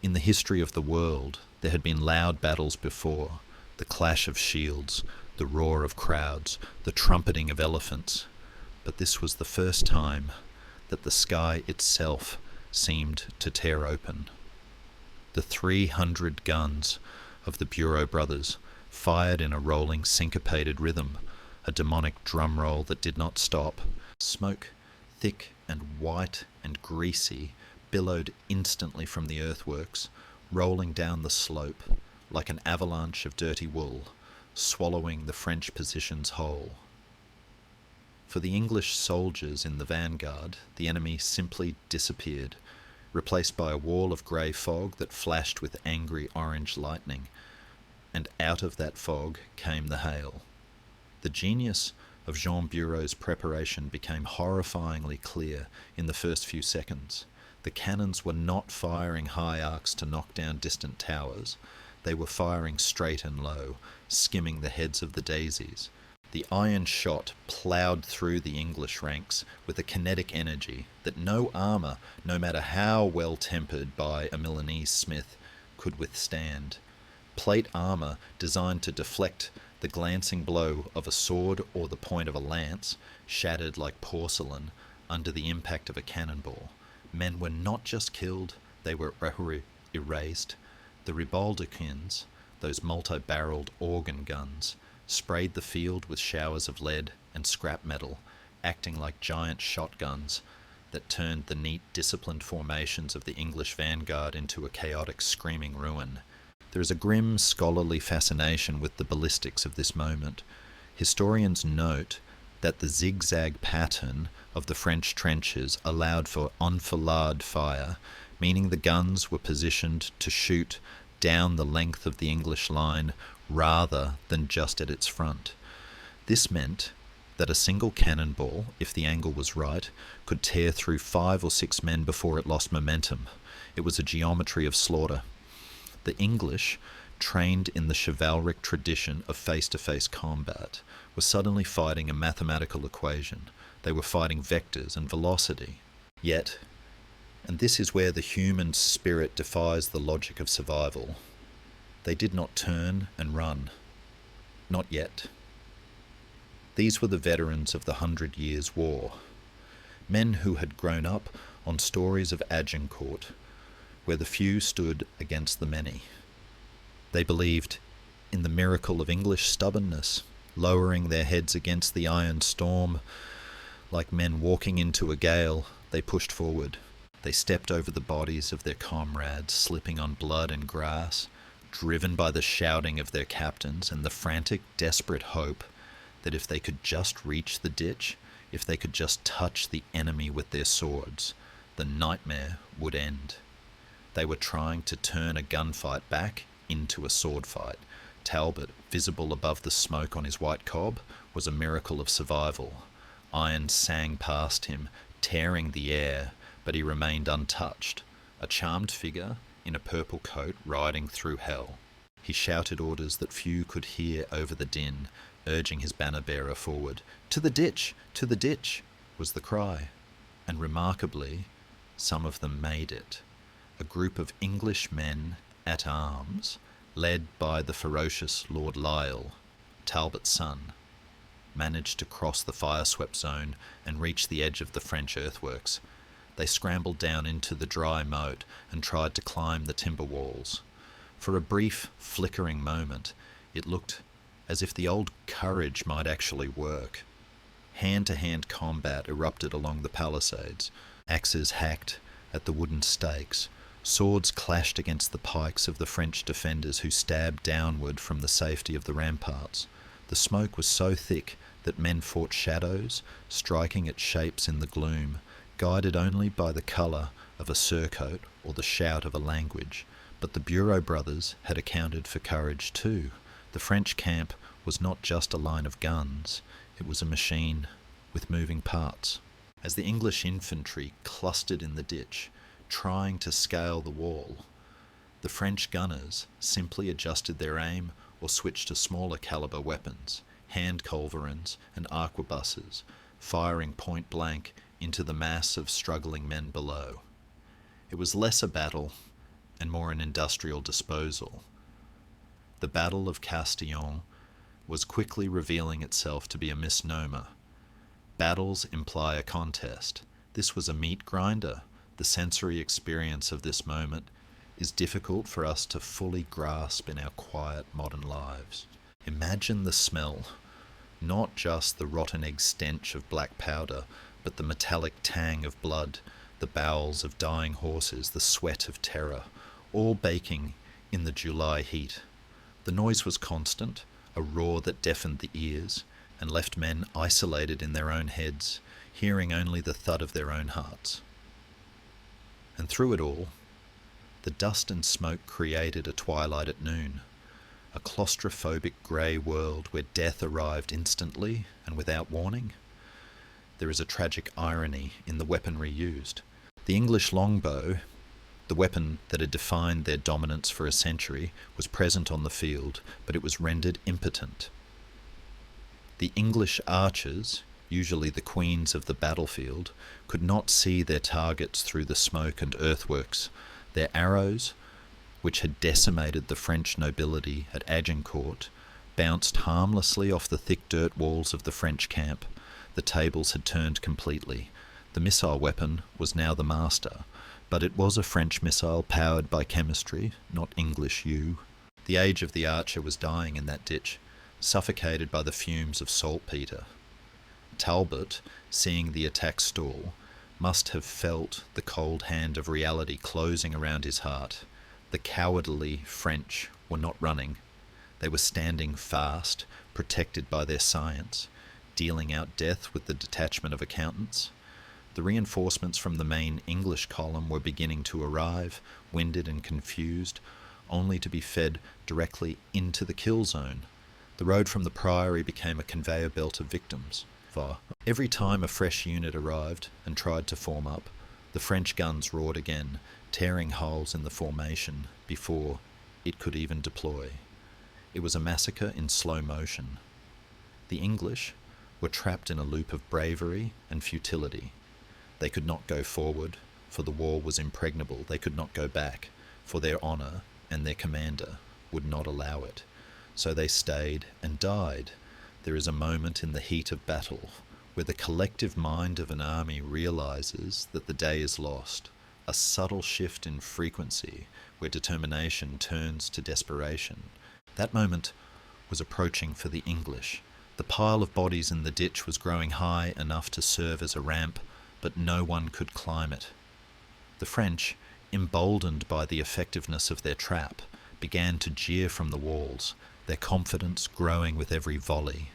In the history of the world, there had been loud battles before, the clash of shields, the roar of crowds, the trumpeting of elephants, but this was the first time that the sky itself seemed to tear open. The 300 guns of the Bureau brothers fired in a rolling, syncopated rhythm, a demonic drum roll that did not stop. Smoke, thick and white and greasy, billowed instantly from the earthworks, rolling down the slope like an avalanche of dirty wool, swallowing the French positions whole. For the English soldiers in the vanguard, the enemy simply disappeared, replaced by a wall of grey fog that flashed with angry orange lightning, and out of that fog came the hail. The genius of Jean Bureau's preparation became horrifyingly clear in the first few seconds. The cannons were not firing high arcs to knock down distant towers. They were firing straight and low, skimming the heads of the daisies. The iron shot ploughed through the English ranks with a kinetic energy that no armour, no matter how well tempered by a Milanese smith, could withstand. Plate armour designed to deflect the glancing blow of a sword or the point of a lance shattered like porcelain under the impact of a cannonball. Men were not just killed, they were erased. The Ribaldicans, those multi-barreled organ guns, sprayed the field with showers of lead and scrap metal, acting like giant shotguns that turned the neat, disciplined formations of the English vanguard into a chaotic, screaming ruin. There is a grim, scholarly fascination with the ballistics of this moment. Historians note that the zigzag pattern of the French trenches allowed for enfilade fire, meaning the guns were positioned to shoot down the length of the English line rather than just at its front. This meant that a single cannonball, if the angle was right, could tear through 5 or 6 men before it lost momentum. It was a geometry of slaughter. The English, trained in the chivalric tradition of face-to-face combat, were suddenly fighting a mathematical equation. They were fighting vectors and velocity. Yet, and this is where the human spirit defies the logic of survival, they did not turn and run. Not yet. These were the veterans of the 100 Years' War, men who had grown up on stories of Agincourt, where the few stood against the many. They believed in the miracle of English stubbornness, lowering their heads against the iron storm. Like men walking into a gale, they pushed forward. They stepped over the bodies of their comrades, slipping on blood and grass, driven by the shouting of their captains and the frantic, desperate hope that if they could just reach the ditch, if they could just touch the enemy with their swords, the nightmare would end. They were trying to turn a gunfight back into a sword fight. Talbot, visible above the smoke on his white cob, was a miracle of survival. Iron sang past him, tearing the air, but he remained untouched, a charmed figure in a purple coat riding through hell. He shouted orders that few could hear over the din, urging his banner-bearer forward. "To the ditch! To the ditch!" was the cry, and remarkably, some of them made it. A group of English men at arms, led by the ferocious Lord Lisle, Talbot's son, managed to cross the fire-swept zone and reach the edge of the French earthworks. They scrambled down into the dry moat and tried to climb the timber walls. For a brief, flickering moment, it looked as if the old courage might actually work. Hand-to-hand combat erupted along the palisades. Axes hacked at the wooden stakes. Swords clashed against the pikes of the French defenders who stabbed downward from the safety of the ramparts. The smoke was so thick that men fought shadows, striking at shapes in the gloom, guided only by the colour of a surcoat or the shout of a language. But the Bureau brothers had accounted for courage too. The French camp was not just a line of guns, it was a machine with moving parts. As the English infantry clustered in the ditch, trying to scale the wall, the French gunners simply adjusted their aim or switched to smaller caliber weapons, hand culverins and arquebuses, firing point blank into the mass of struggling men below. It was less a battle and more an industrial disposal. The Battle of Castillon was quickly revealing itself to be a misnomer. Battles imply a contest. This was a meat grinder. The sensory experience of this moment is difficult for us to fully grasp in our quiet modern lives. Imagine the smell, not just the rotten egg stench of black powder, but the metallic tang of blood, the bowels of dying horses, the sweat of terror, all baking in the July heat. The noise was constant, a roar that deafened the ears and left men isolated in their own heads, hearing only the thud of their own hearts. And through it all, the dust and smoke created a twilight at noon, a claustrophobic grey world where death arrived instantly and without warning. There is a tragic irony in the weaponry used. The English longbow, the weapon that had defined their dominance for a century, was present on the field, but it was rendered impotent. The English archers, usually the queens of the battlefield, could not see their targets through the smoke and earthworks. Their arrows, which had decimated the French nobility at Agincourt, bounced harmlessly off the thick dirt walls of the French camp. The tables had turned completely. The missile weapon was now the master, but it was a French missile powered by chemistry, not English yew. The age of the archer was dying in that ditch, suffocated by the fumes of saltpetre. Talbot, seeing the attack stall, must have felt the cold hand of reality closing around his heart. The cowardly French were not running. They were standing fast, protected by their science, dealing out death with the detachment of accountants. The reinforcements from the main English column were beginning to arrive, winded and confused, only to be fed directly into the kill zone. The road from the Priory became a conveyor belt of victims. Every time a fresh unit arrived and tried to form up, the French guns roared again, tearing holes in the formation before it could even deploy. It was a massacre in slow motion. The English were trapped in a loop of bravery and futility. They could not go forward, for the wall was impregnable. They could not go back, for their honour and their commander would not allow it. So they stayed and died. There is a moment in the heat of battle where the collective mind of an army realizes that the day is lost, a subtle shift in frequency where determination turns to desperation. That moment was approaching for the English. The pile of bodies in the ditch was growing high enough to serve as a ramp, but no one could climb it. The French, emboldened by the effectiveness of their trap, began to jeer from the walls, their confidence growing with every volley.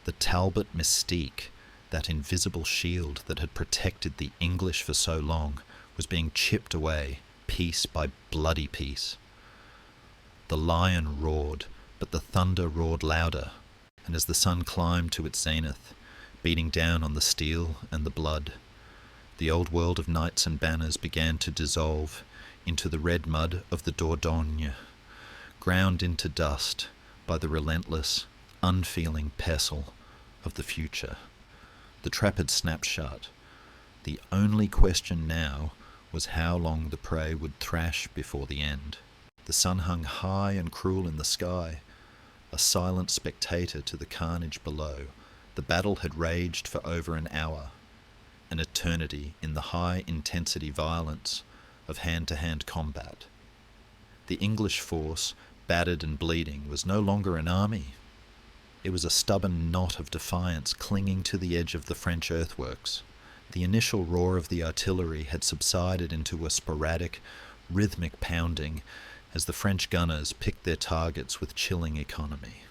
The Talbot mystique, that invisible shield that had protected the English for so long, was being chipped away, piece by bloody piece. The lion roared, but the thunder roared louder, and as the sun climbed to its zenith, beating down on the steel and the blood, the old world of knights and banners began to dissolve into the red mud of the Dordogne, ground into dust by the relentless, unfeeling pestle of the future. The trap had snapped shut. The only question now was how long the prey would thrash before the end. The sun hung high and cruel in the sky, a silent spectator to the carnage below. The battle had raged for over an hour, an eternity in the high-intensity violence of hand-to-hand combat. The English force, battered and bleeding, was no longer an army. It was a stubborn knot of defiance clinging to the edge of the French earthworks. The initial roar of the artillery had subsided into a sporadic, rhythmic pounding as the French gunners picked their targets with chilling economy.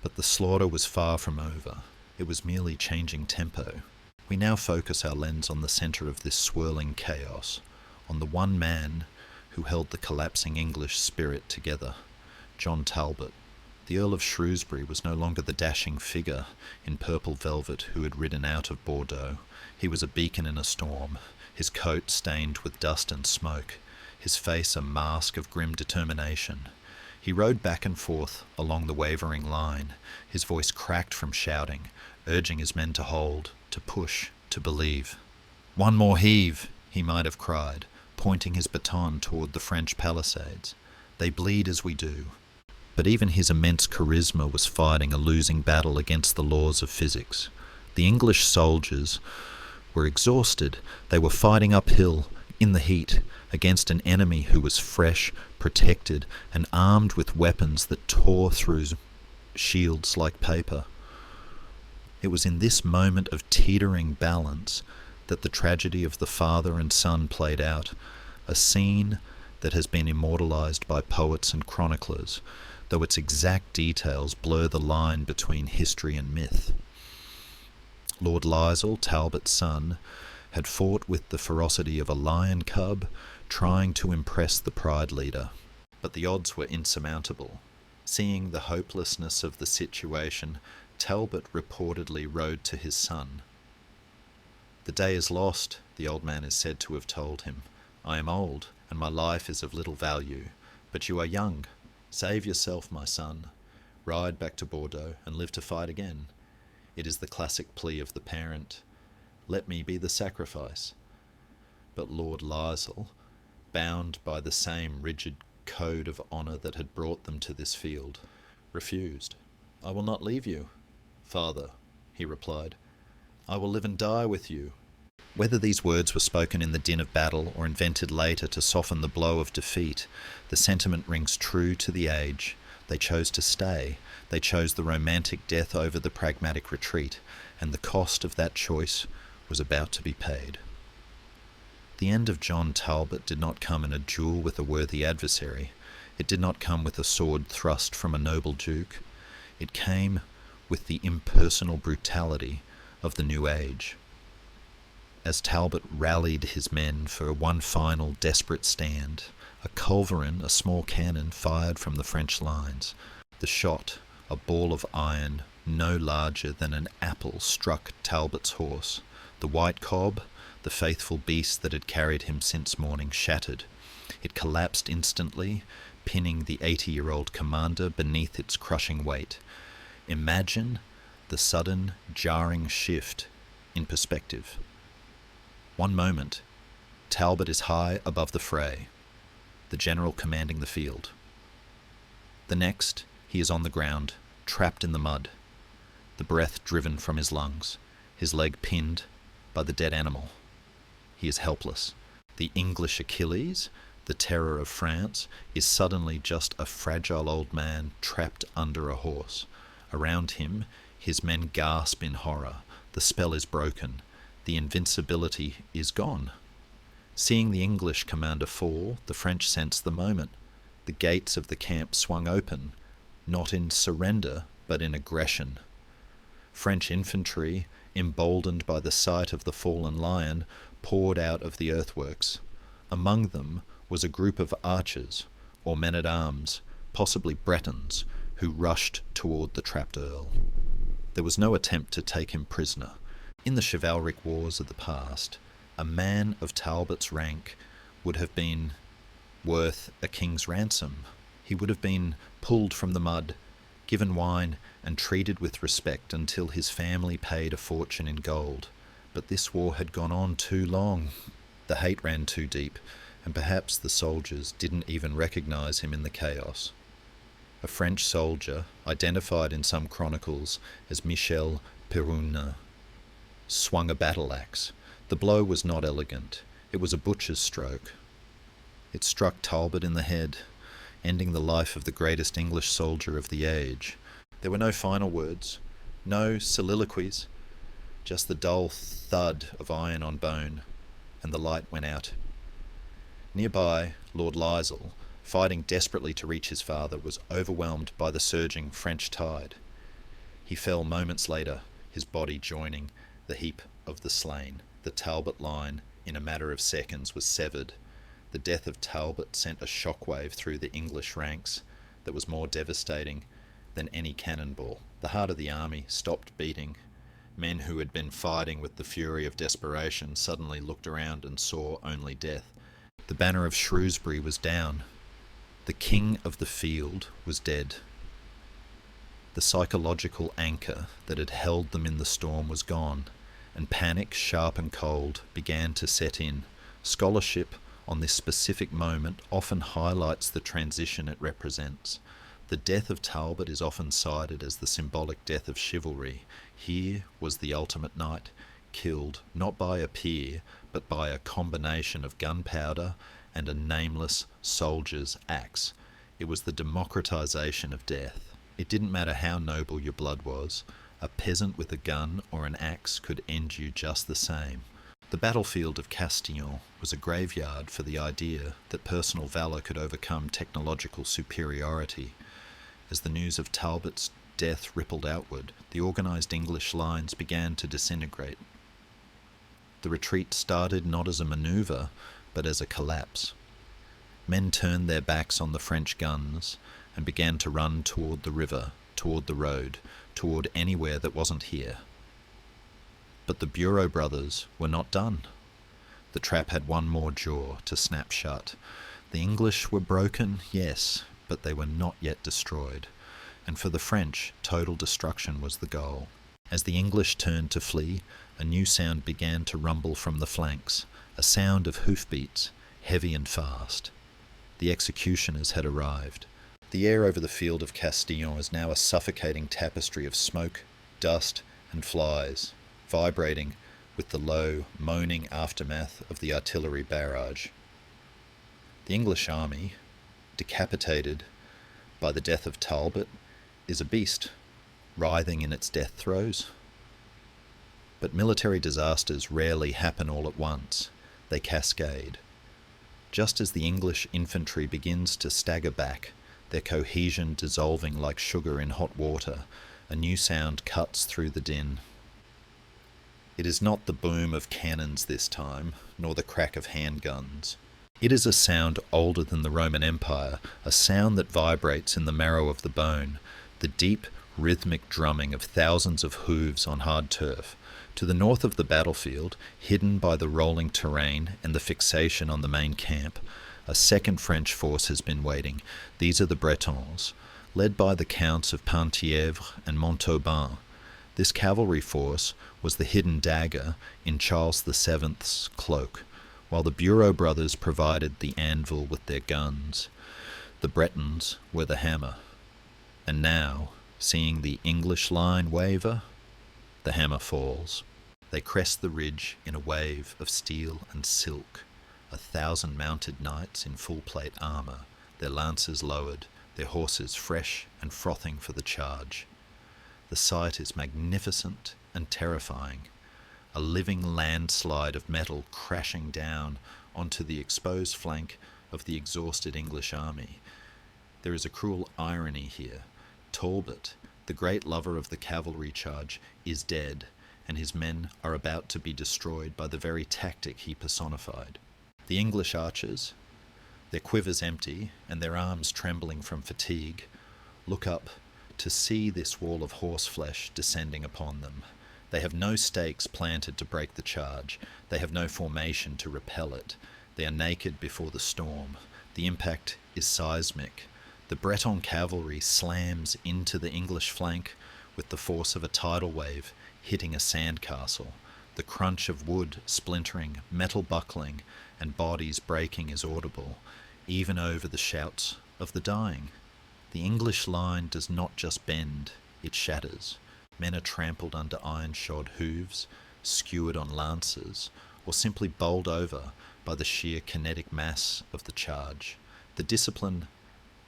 But the slaughter was far from over. It was merely changing tempo. We now focus our lens on the centre of this swirling chaos, on the one man who held the collapsing English spirit together, John Talbot. The Earl of Shrewsbury was no longer the dashing figure in purple velvet who had ridden out of Bordeaux. He was a beacon in a storm, his coat stained with dust and smoke, his face a mask of grim determination. He rode back and forth along the wavering line, his voice cracked from shouting, urging his men to hold, to push, to believe. "One more heave," he might have cried, pointing his baton toward the French palisades. "They bleed as we do." But even his immense charisma was fighting a losing battle against the laws of physics. The English soldiers were exhausted. They were fighting uphill, in the heat, against an enemy who was fresh, protected, and armed with weapons that tore through shields like paper. It was in this moment of teetering balance that the tragedy of the father and son played out, a scene that has been immortalized by poets and chroniclers, though its exact details blur the line between history and myth. Lord Lisle, Talbot's son, had fought with the ferocity of a lion cub, trying to impress the Pride leader. But the odds were insurmountable. Seeing the hopelessness of the situation, Talbot reportedly rode to his son. "The day is lost," the old man is said to have told him. "I am old, and my life is of little value. But you are young. Save yourself, my son. Ride back to Bordeaux and live to fight again. It is the classic plea of the parent. Let me be the sacrifice." But Lord Lisle, bound by the same rigid code of honour that had brought them to this field, refused. "I will not leave you, father," he replied. "I will live and die with you." Whether these words were spoken in the din of battle or invented later to soften the blow of defeat, the sentiment rings true to the age. They chose to stay. They chose the romantic death over the pragmatic retreat, and the cost of that choice was about to be paid. The end of John Talbot did not come in a duel with a worthy adversary. It did not come with a sword thrust from a noble duke. It came with the impersonal brutality of the new age. As Talbot rallied his men for one final desperate stand, a culverin, a small cannon, fired from the French lines. The shot, a ball of iron no larger than an apple, struck Talbot's horse. The white cob, the faithful beast that had carried him since morning, shattered. It collapsed instantly, pinning the 80-year-old commander beneath its crushing weight. Imagine the sudden, jarring shift in perspective. One moment, Talbot is high above the fray, the general commanding the field. The next, he is on the ground, trapped in the mud, the breath driven from his lungs, his leg pinned by the dead animal. He is helpless. The English Achilles, the terror of France, is suddenly just a fragile old man trapped under a horse. Around him, his men gasp in horror. The spell is broken. The invincibility is gone. Seeing the English commander fall, the French sense the moment. The gates of the camp swung open, not in surrender, but in aggression. French infantry, emboldened by the sight of the fallen lion, poured out of the earthworks. Among them was a group of archers, or men-at-arms, possibly Bretons, who rushed toward the trapped earl. There was no attempt to take him prisoner. In the chivalric wars of the past, a man of Talbot's rank would have been worth a king's ransom. He would have been pulled from the mud, given wine, and treated with respect until his family paid a fortune in gold. But this war had gone on too long. The hate ran too deep, and perhaps the soldiers didn't even recognize him in the chaos. A French soldier, identified in some chronicles as Michel Perunna, swung a battle axe. The blow was not elegant. It was a butcher's stroke. It struck Talbot in the head, ending the life of the greatest English soldier of the age. There were no final words, no soliloquies, just the dull thud of iron on bone, and the light went out. Nearby, Lord Lisle, fighting desperately to reach his father, was overwhelmed by the surging French tide. He fell moments later, his body joining the heap of the slain. The Talbot line, in a matter of seconds, was severed. The death of Talbot sent a shockwave through the English ranks that was more devastating than any cannonball. The heart of the army stopped beating. Men who had been fighting with the fury of desperation suddenly looked around and saw only death. The banner of Shrewsbury was down. The king of the field was dead. The psychological anchor that had held them in the storm was gone, and panic, sharp and cold, began to set in. Scholarship on this specific moment often highlights the transition it represents. The death of Talbot is often cited as the symbolic death of chivalry. Here was the ultimate knight, killed not by a peer, but by a combination of gunpowder and a nameless soldier's axe. It was the democratization of death. It didn't matter how noble your blood was. A peasant with a gun or an axe could end you just the same. The battlefield of Castillon was a graveyard for the idea that personal valour could overcome technological superiority. As the news of Talbot's death rippled outward, the organised English lines began to disintegrate. The retreat started not as a manoeuvre, but as a collapse. Men turned their backs on the French guns, and began to run toward the river, toward the road, toward anywhere that wasn't here. But the Bureau brothers were not done. The trap had one more jaw to snap shut. The English were broken, yes, but they were not yet destroyed. And for the French, total destruction was the goal. As the English turned to flee, a new sound began to rumble from the flanks, a sound of hoofbeats, heavy and fast. The executioners had arrived. The air over the field of Castillon is now a suffocating tapestry of smoke, dust, and flies, vibrating with the low, moaning aftermath of the artillery barrage. The English army, decapitated by the death of Talbot, is a beast, writhing in its death throes. But military disasters rarely happen all at once. They cascade. Just as the English infantry begins to stagger back, their cohesion dissolving like sugar in hot water, a new sound cuts through the din. It is not the boom of cannons this time, nor the crack of handguns. It is a sound older than the Roman Empire, a sound that vibrates in the marrow of the bone, the deep, rhythmic drumming of thousands of hooves on hard turf. To the north of the battlefield, hidden by the rolling terrain and the fixation on the main camp, a second French force has been waiting. These are the Bretons, led by the Counts of Penthièvre and Montauban. This cavalry force was the hidden dagger in Charles VII's cloak, while the Bureau brothers provided the anvil with their guns. The Bretons were the hammer. And now, seeing the English line waver, the hammer falls. They crest the ridge in a wave of steel and silk, 1,000 mounted knights in full-plate armour, their lances lowered, their horses fresh and frothing for the charge. The sight is magnificent and terrifying, a living landslide of metal crashing down onto the exposed flank of the exhausted English army. There is a cruel irony here. Talbot, the great lover of the cavalry charge, is dead, and his men are about to be destroyed by the very tactic he personified. The English archers, their quivers empty and their arms trembling from fatigue, look up to see this wall of horseflesh descending upon them. They have no stakes planted to break the charge. They have no formation to repel it. They are naked before the storm. The impact is seismic. The Breton cavalry slams into the English flank with the force of a tidal wave hitting a sandcastle. The crunch of wood splintering, metal buckling, and bodies breaking is audible, even over the shouts of the dying. The English line does not just bend, it shatters. Men are trampled under iron-shod hooves, skewered on lances, or simply bowled over by the sheer kinetic mass of the charge. The discipline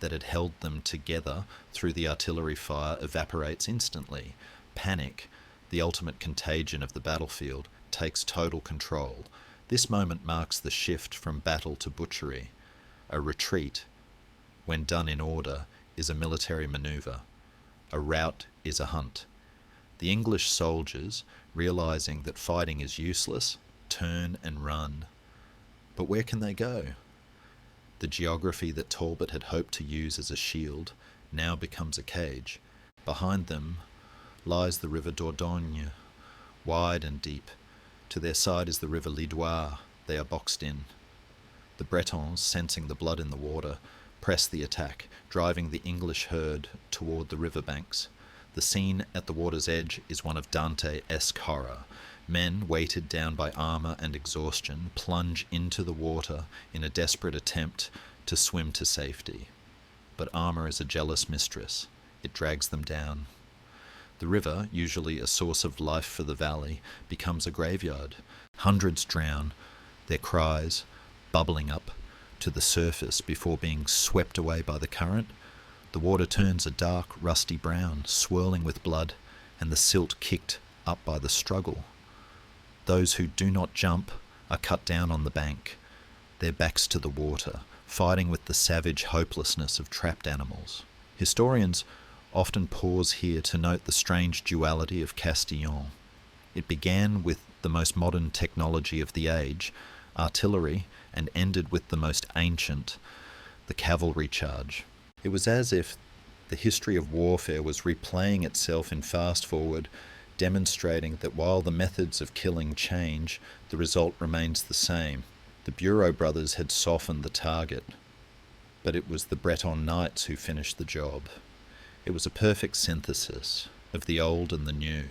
that had held them together through the artillery fire evaporates instantly. Panic, the ultimate contagion of the battlefield, takes total control. This moment marks the shift from battle to butchery. A retreat, when done in order, is a military maneuver. A rout is a hunt. The English soldiers, realizing that fighting is useless, turn and run. But where can they go? The geography that Talbot had hoped to use as a shield now becomes a cage. Behind them lies the river Dordogne, wide and deep. To their side is the river Lidoire. They are boxed in. The Bretons, sensing the blood in the water, press the attack, driving the English herd toward the riverbanks. The scene at the water's edge is one of Dante-esque horror. Men, weighted down by armour and exhaustion, plunge into the water in a desperate attempt to swim to safety. But armour is a jealous mistress. It drags them down. The river, usually a source of life for the valley, becomes a graveyard. Hundreds drown, their cries bubbling up to the surface before being swept away by the current. The water turns a dark, rusty brown, swirling with blood, and the silt kicked up by the struggle. Those who do not jump are cut down on the bank, their backs to the water, fighting with the savage hopelessness of trapped animals. Historians often pause here to note the strange duality of Castillon. It began with the most modern technology of the age, artillery, and ended with the most ancient, the cavalry charge. It was as if the history of warfare was replaying itself in fast forward, demonstrating that while the methods of killing change, the result remains the same. The Bureau brothers had softened the target, but it was the Breton knights who finished the job. It was a perfect synthesis of the old and the new,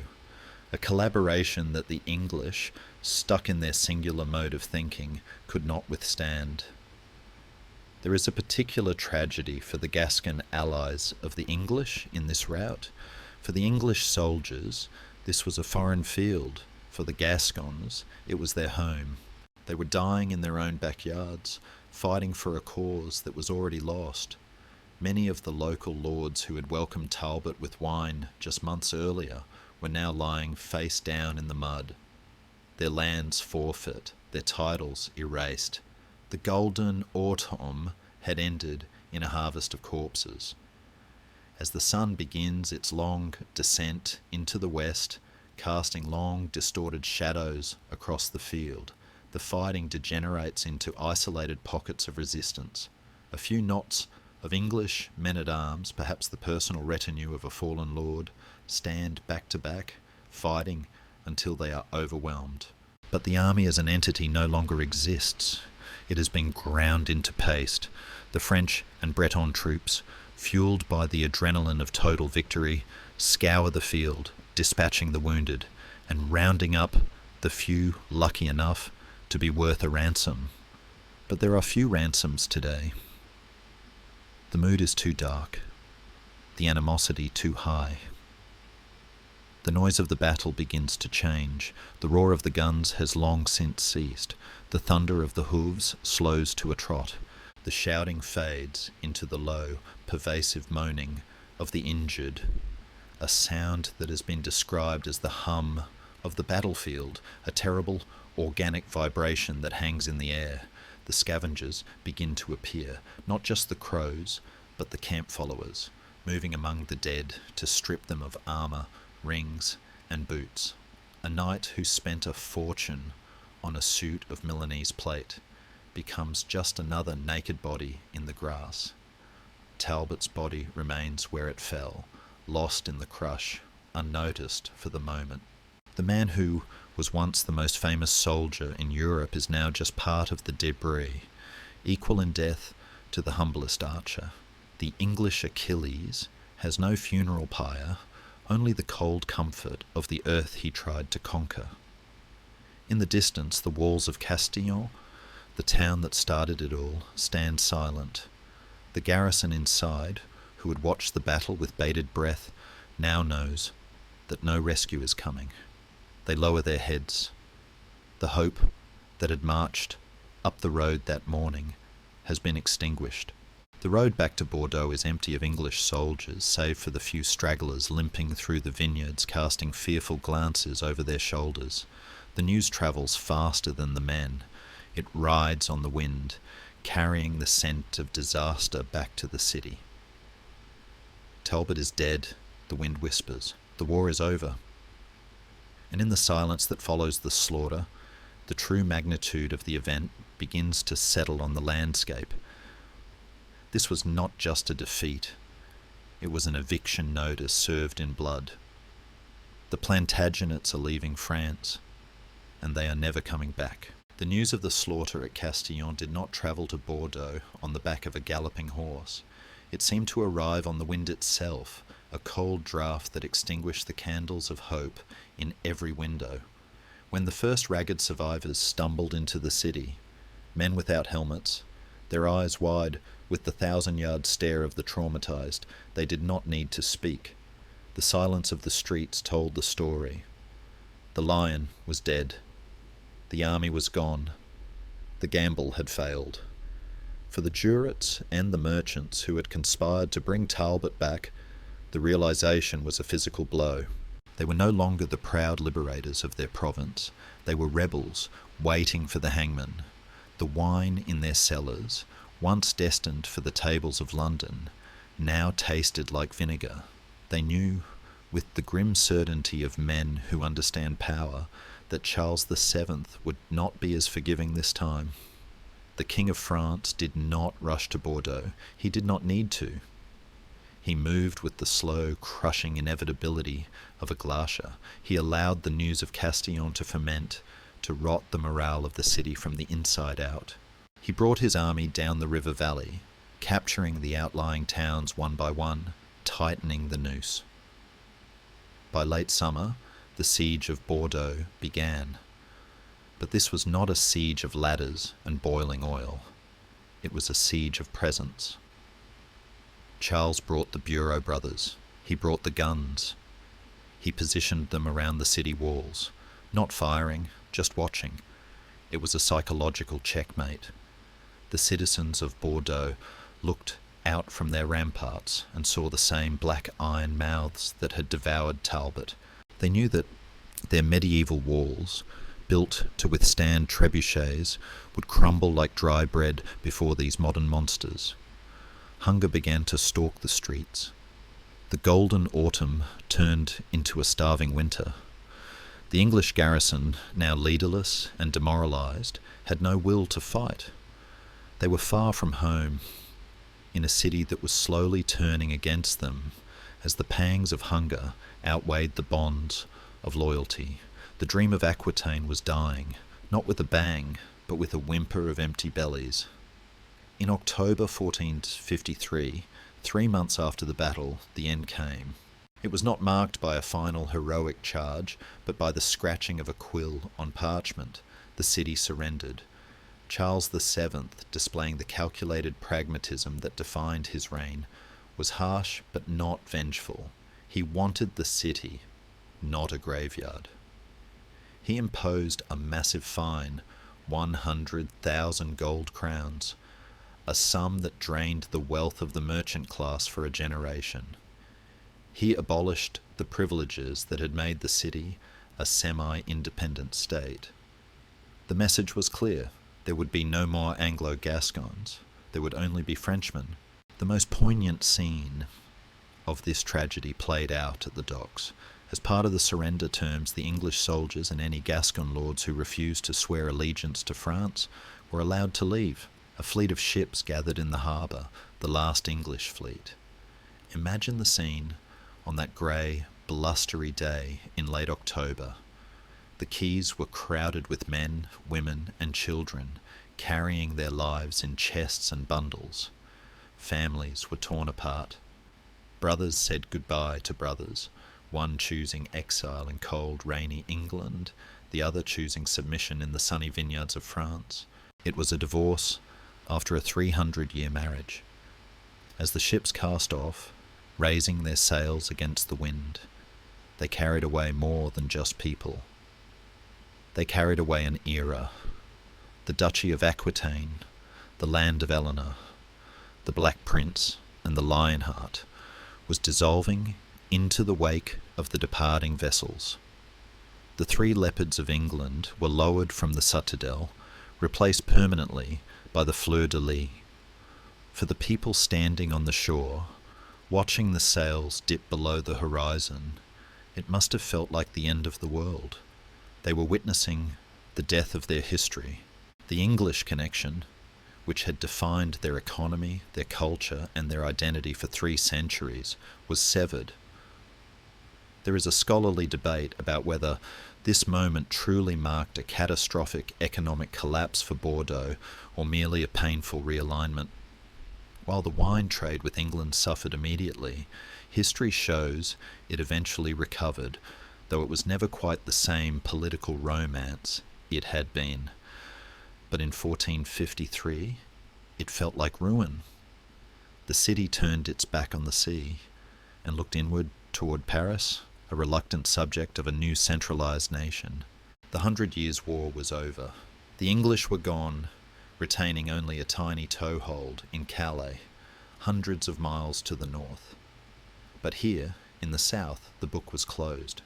a collaboration that the English, stuck in their singular mode of thinking, could not withstand. There is a particular tragedy for the Gascon allies of the English in this rout. For the English soldiers, this was a foreign field. For the Gascons, it was their home. They were dying in their own backyards, fighting for a cause that was already lost. Many of the local lords who had welcomed Talbot with wine just months earlier were now lying face down in the mud. Their lands forfeit, their titles erased. The golden autumn had ended in a harvest of corpses. As the sun begins its long descent into the west, casting long, distorted shadows across the field, the fighting degenerates into isolated pockets of resistance. A few knots of English men-at-arms, perhaps the personal retinue of a fallen lord, stand back to back, fighting until they are overwhelmed. But the army as an entity no longer exists. It has been ground into paste. The French and Breton troops, fueled by the adrenaline of total victory, scour the field, dispatching the wounded, and rounding up the few lucky enough to be worth a ransom. But there are few ransoms today. The mood is too dark, the animosity too high. The noise of the battle begins to change. The roar of the guns has long since ceased. The thunder of the hooves slows to a trot. The shouting fades into the low, pervasive moaning of the injured, a sound that has been described as the hum of the battlefield, a terrible organic vibration that hangs in the air. The scavengers begin to appear, not just the crows, but the camp followers, moving among the dead to strip them of armour, rings, and boots. A knight who spent a fortune on a suit of Milanese plate becomes just another naked body in the grass. Talbot's body remains where it fell, lost in the crush, unnoticed for the moment. The man who was once the most famous soldier in Europe is now just part of the debris, equal in death to the humblest archer. The English Achilles has no funeral pyre, only the cold comfort of the earth he tried to conquer. In the distance, the walls of Castillon, the town that started it all, stand silent. The garrison inside, who had watched the battle with bated breath, now knows that no rescue is coming. They lower their heads. The hope that had marched up the road that morning has been extinguished. The road back to Bordeaux is empty of English soldiers, save for the few stragglers limping through the vineyards, casting fearful glances over their shoulders. The news travels faster than the men. It rides on the wind, carrying the scent of disaster back to the city. Talbot is dead, the wind whispers. The war is over. And in the silence that follows the slaughter, the true magnitude of the event begins to settle on the landscape. This was not just a defeat. It was an eviction notice served in blood. The Plantagenets are leaving France, and they are never coming back. The news of the slaughter at Castillon did not travel to Bordeaux on the back of a galloping horse. It seemed to arrive on the wind itself, a cold draught that extinguished the candles of hope in every window. When the first ragged survivors stumbled into the city, men without helmets, their eyes wide with the 1,000-yard stare of the traumatized, they did not need to speak. The silence of the streets told the story. The lion was dead. The army was gone. The gamble had failed. For the jurates and the merchants who had conspired to bring Talbot back, the realization was a physical blow. They were no longer the proud liberators of their province. They were rebels waiting for the hangman. The wine in their cellars, once destined for the tables of London, now tasted like vinegar. They knew, with the grim certainty of men who understand power, that Charles VII would not be as forgiving this time. The King of France did not rush to Bordeaux. He did not need to. He moved with the slow, crushing inevitability of a glacier. He allowed the news of Castillon to ferment, to rot the morale of the city from the inside out. He brought his army down the river valley, capturing the outlying towns one by one, tightening the noose. By late summer, the siege of Bordeaux began. But this was not a siege of ladders and boiling oil. It was a siege of presence. Charles brought the Bureau brothers. He brought the guns. He positioned them around the city walls, not firing, just watching. It was a psychological checkmate. The citizens of Bordeaux looked out from their ramparts and saw the same black iron mouths that had devoured Talbot. They knew that their medieval walls, built to withstand trebuchets, would crumble like dry bread before these modern monsters. Hunger began to stalk the streets. The golden autumn turned into a starving winter. The English garrison, now leaderless and demoralized, had no will to fight. They were far from home, in a city that was slowly turning against them as the pangs of hunger outweighed the bonds of loyalty. The dream of Aquitaine was dying, not with a bang, but with a whimper of empty bellies. In October 1453, 3 months after the battle, the end came. It was not marked by a final heroic charge, but by the scratching of a quill on parchment. The city surrendered. Charles VII, displaying the calculated pragmatism that defined his reign, was harsh but not vengeful. He wanted the city, not a graveyard. He imposed a massive fine, 100,000 gold crowns, a sum that drained the wealth of the merchant class for a generation. He abolished the privileges that had made the city a semi-independent state. The message was clear. There would be no more Anglo-Gascons. There would only be Frenchmen. The most poignant scene of this tragedy played out at the docks. As part of the surrender terms, the English soldiers and any Gascon lords who refused to swear allegiance to France were allowed to leave. A fleet of ships gathered in the harbour, the last English fleet. Imagine the scene on that grey, blustery day in late October. The quays were crowded with men, women and children, carrying their lives in chests and bundles. Families were torn apart. Brothers said goodbye to brothers, one choosing exile in cold, rainy England, the other choosing submission in the sunny vineyards of France. It was a divorce after a 300-year marriage. As the ships cast off, raising their sails against the wind, they carried away more than just people. They carried away an era. The Duchy of Aquitaine, the land of Eleanor, the Black Prince and the Lionheart was dissolving into the wake of the departing vessels. The 3 leopards of England were lowered from the citadel, replaced permanently by the fleur-de-lis. For the people standing on the shore, watching the sails dip below the horizon, it must have felt like the end of the world. They were witnessing the death of their history. The English connection, which had defined their economy, their culture, and their identity for 3 centuries, was severed. There is a scholarly debate about whether this moment truly marked a catastrophic economic collapse for Bordeaux or merely a painful realignment. While the wine trade with England suffered immediately, history shows it eventually recovered, though it was never quite the same political romance it had been. But in 1453, it felt like ruin. The city turned its back on the sea and looked inward toward Paris, a reluctant subject of a new centralized nation. The 100 Years' War was over. The English were gone, retaining only a tiny toehold in Calais, hundreds of miles to the north. But here, in the south, the book was closed.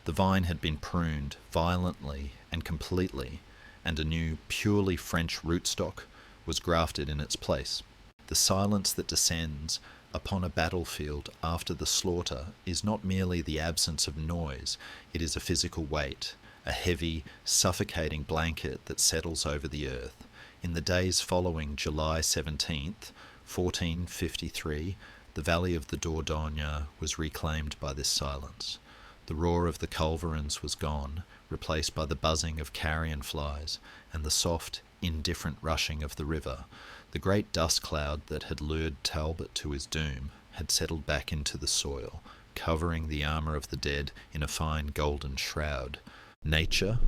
The vine had been pruned violently and completely, and a new, purely French rootstock was grafted in its place. The silence that descends upon a battlefield after the slaughter is not merely the absence of noise, it is a physical weight, a heavy, suffocating blanket that settles over the earth. In the days following July 17th, 1453, The valley of the Dordogne was reclaimed by this silence. The roar of the culverins was gone, replaced by the buzzing of carrion flies and the soft, indifferent rushing of the river. The great dust cloud that had lured Talbot to his doom had settled back into the soil, covering the armour of the dead in a fine golden shroud. Nature,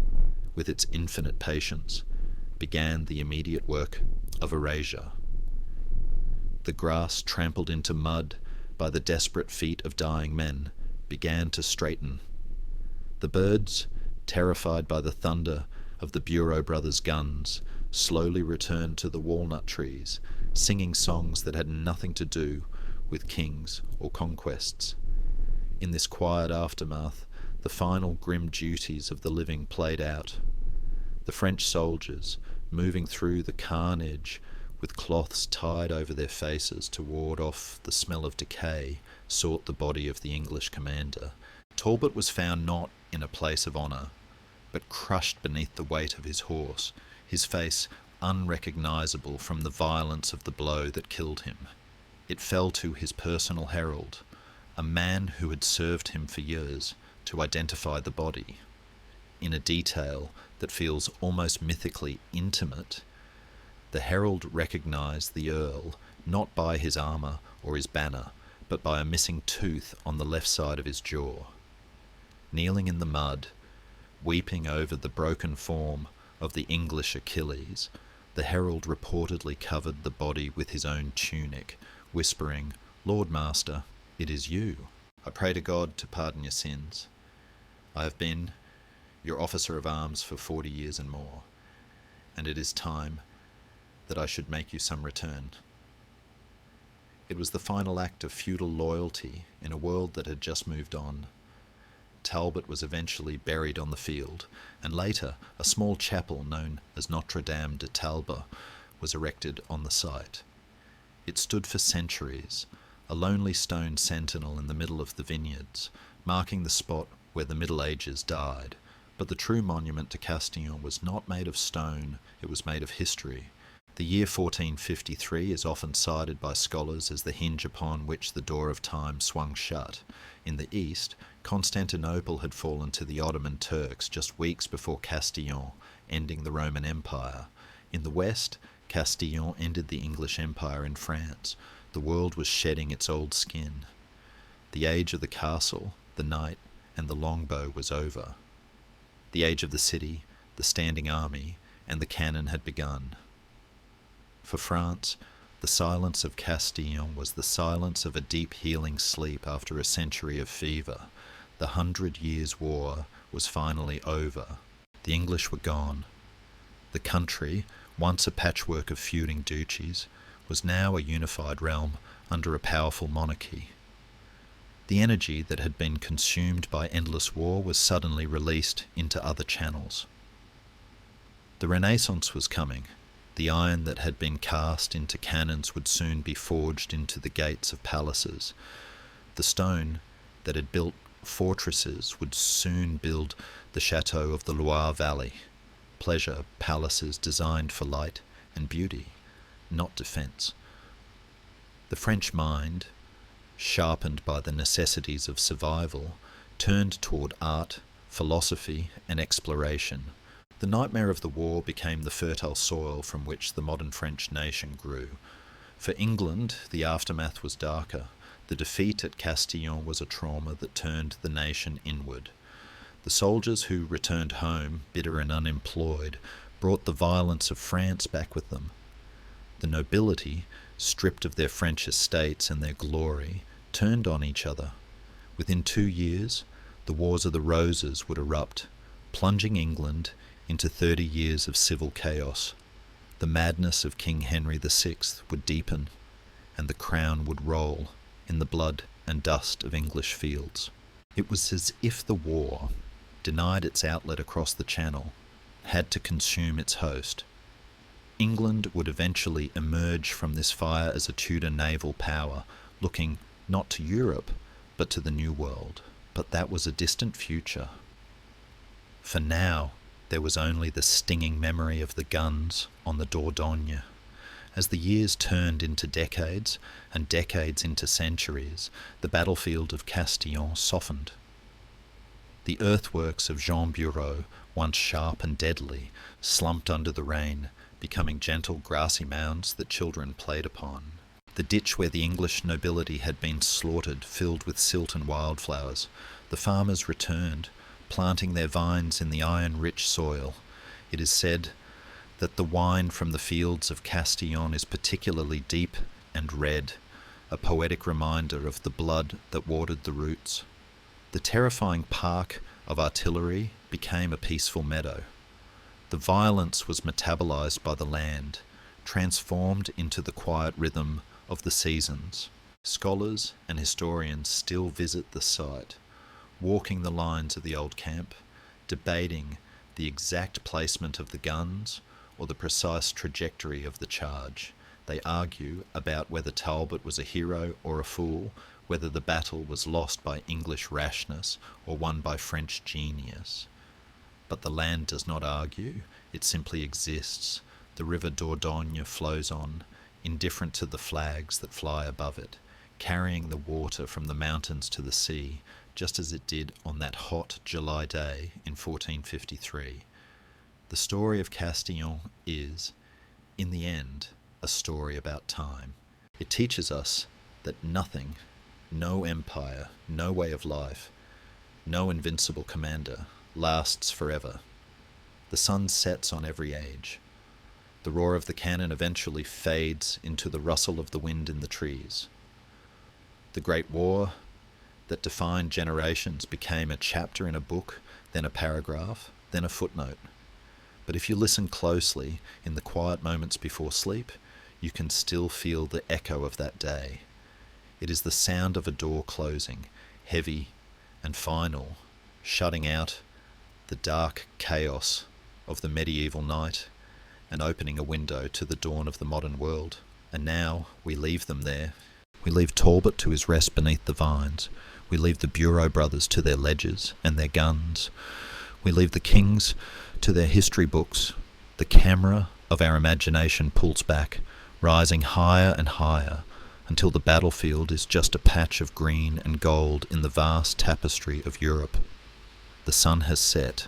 with its infinite patience, began the immediate work of erasure. The grass, trampled into mud by the desperate feet of dying men, began to straighten. The birds, terrified by the thunder of the Bureau brothers' guns, slowly returned to the walnut trees, singing songs that had nothing to do with kings or conquests. In this quiet aftermath, the final grim duties of the living played out. The French soldiers, moving through the carnage with cloths tied over their faces to ward off the smell of decay, sought the body of the English commander. Talbot was found not in a place of honour, but crushed beneath the weight of his horse, his face unrecognisable from the violence of the blow that killed him. It fell to his personal herald, a man who had served him for years, to identify the body. In a detail that feels almost mythically intimate, the herald recognised the Earl not by his armour or his banner, but by a missing tooth on the left side of his jaw. Kneeling in the mud, weeping over the broken form of the English Achilles, the herald reportedly covered the body with his own tunic, whispering, "Lord Master, it is you. I pray to God to pardon your sins. I have been your officer of arms for 40 years and more, and it is time that I should make you some return." It was the final act of feudal loyalty in a world that had just moved on. Talbot was eventually buried on the field, and later a small chapel known as Notre Dame de Talbot was erected on the site. It stood for centuries, a lonely stone sentinel in the middle of the vineyards, marking the spot where the Middle Ages died. But the true monument to Castillon was not made of stone, it was made of history. The year 1453 is often cited by scholars as the hinge upon which the door of time swung shut. In the east, Constantinople had fallen to the Ottoman Turks just weeks before Castillon, ending the Roman Empire. In the west, Castillon ended the English Empire in France. The world was shedding its old skin. The age of the castle, the knight, and the longbow was over. The age of the city, the standing army, and the cannon had begun. For France, the silence of Castillon was the silence of a deep healing sleep after a century of fever. The 100 Years' War was finally over. The English were gone. The country, once a patchwork of feuding duchies, was now a unified realm under a powerful monarchy. The energy that had been consumed by endless war was suddenly released into other channels. The Renaissance was coming. The iron that had been cast into cannons would soon be forged into the gates of palaces. The stone that had built fortresses would soon build the chateau of the Loire Valley. Pleasure palaces designed for light and beauty, not defence. The French mind, sharpened by the necessities of survival, turned toward art, philosophy, and exploration. The nightmare of the war became the fertile soil from which the modern French nation grew. For England, the aftermath was darker. The defeat at Castillon was a trauma that turned the nation inward. The soldiers who returned home, bitter and unemployed, brought the violence of France back with them. The nobility, stripped of their French estates and their glory, turned on each other. Within 2 years, the Wars of the Roses would erupt, plunging England into 30 years of civil chaos. The madness of King Henry VI would deepen, and the crown would roll in the blood and dust of English fields. It was as if the war, denied its outlet across the Channel, had to consume its host. England would eventually emerge from this fire as a Tudor naval power, looking not to Europe, but to the New World. But that was a distant future. For now, there was only the stinging memory of the guns on the Dordogne, As the years turned into decades and decades into centuries, the battlefield of Castillon softened. The earthworks of Jean Bureau, once sharp and deadly, slumped under the rain, becoming gentle grassy mounds that children played upon. The ditch where the English nobility had been slaughtered filled with silt and wildflowers. The farmers returned, planting their vines in the iron-rich soil. It is said that the wine from the fields of Castillon is particularly deep and red, a poetic reminder of the blood that watered the roots. The terrifying park of artillery became a peaceful meadow. The violence was metabolized by the land, transformed into the quiet rhythm of the seasons. Scholars and historians still visit the site, walking the lines of the old camp, debating the exact placement of the guns or the precise trajectory of the charge. They argue about whether Talbot was a hero or a fool, whether the battle was lost by English rashness or won by French genius. But the land does not argue, it simply exists. The river Dordogne flows on, indifferent to the flags that fly above it, carrying the water from the mountains to the sea, just as it did on that hot July day in 1453. The story of Castillon is, in the end, a story about time. It teaches us that nothing, no empire, no way of life, no invincible commander lasts forever. The sun sets on every age. The roar of the cannon eventually fades into the rustle of the wind in the trees. The Great War that defined generations became a chapter in a book, then a paragraph, then a footnote. But if you listen closely in the quiet moments before sleep, you can still feel the echo of that day. It is the sound of a door closing, heavy and final, shutting out the dark chaos of the medieval night and opening a window to the dawn of the modern world. And now we leave them there. We leave Talbot to his rest beneath the vines. We leave the Bureau brothers to their ledgers and their guns. We leave the kings to their history books. The camera of our imagination pulls back, rising higher and higher, until the battlefield is just a patch of green and gold in the vast tapestry of Europe. The sun has set.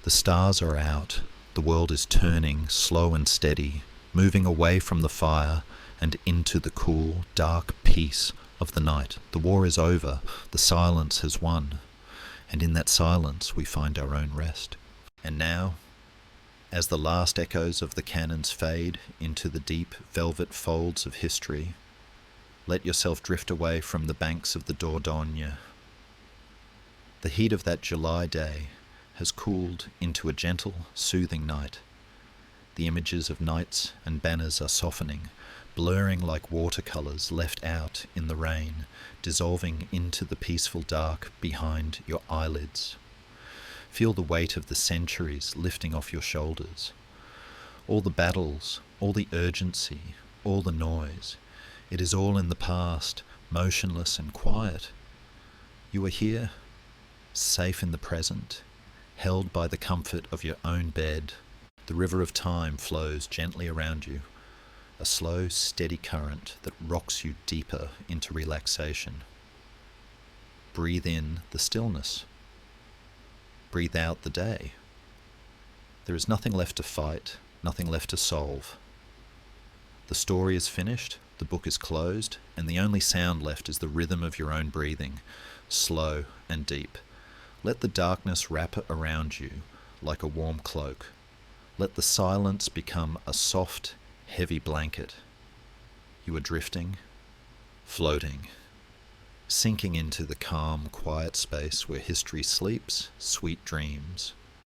The stars are out. The world is turning, slow and steady, moving away from the fire and into the cool, dark peace of the night. The war is over. The silence has won. And in that silence we find our own rest. And now, as the last echoes of the cannons fade into the deep velvet folds of history, let yourself drift away from the banks of the Dordogne. The heat of that July day has cooled into a gentle, soothing night. The images of knights and banners are softening, blurring like watercolours left out in the rain, dissolving into the peaceful dark behind your eyelids. Feel the weight of the centuries lifting off your shoulders. All the battles, all the urgency, all the noise. It is all in the past, motionless and quiet. You are here, safe in the present, held by the comfort of your own bed. The river of time flows gently around you, a slow, steady current that rocks you deeper into relaxation. Breathe in the stillness. Breathe out the day. There is nothing left to fight, nothing left to solve. The story is finished, the book is closed, and the only sound left is the rhythm of your own breathing, slow and deep. Let the darkness wrap around you like a warm cloak. Let the silence become a soft, heavy blanket. You are drifting, floating, sinking into the calm, quiet space where history sleeps sweet dreams.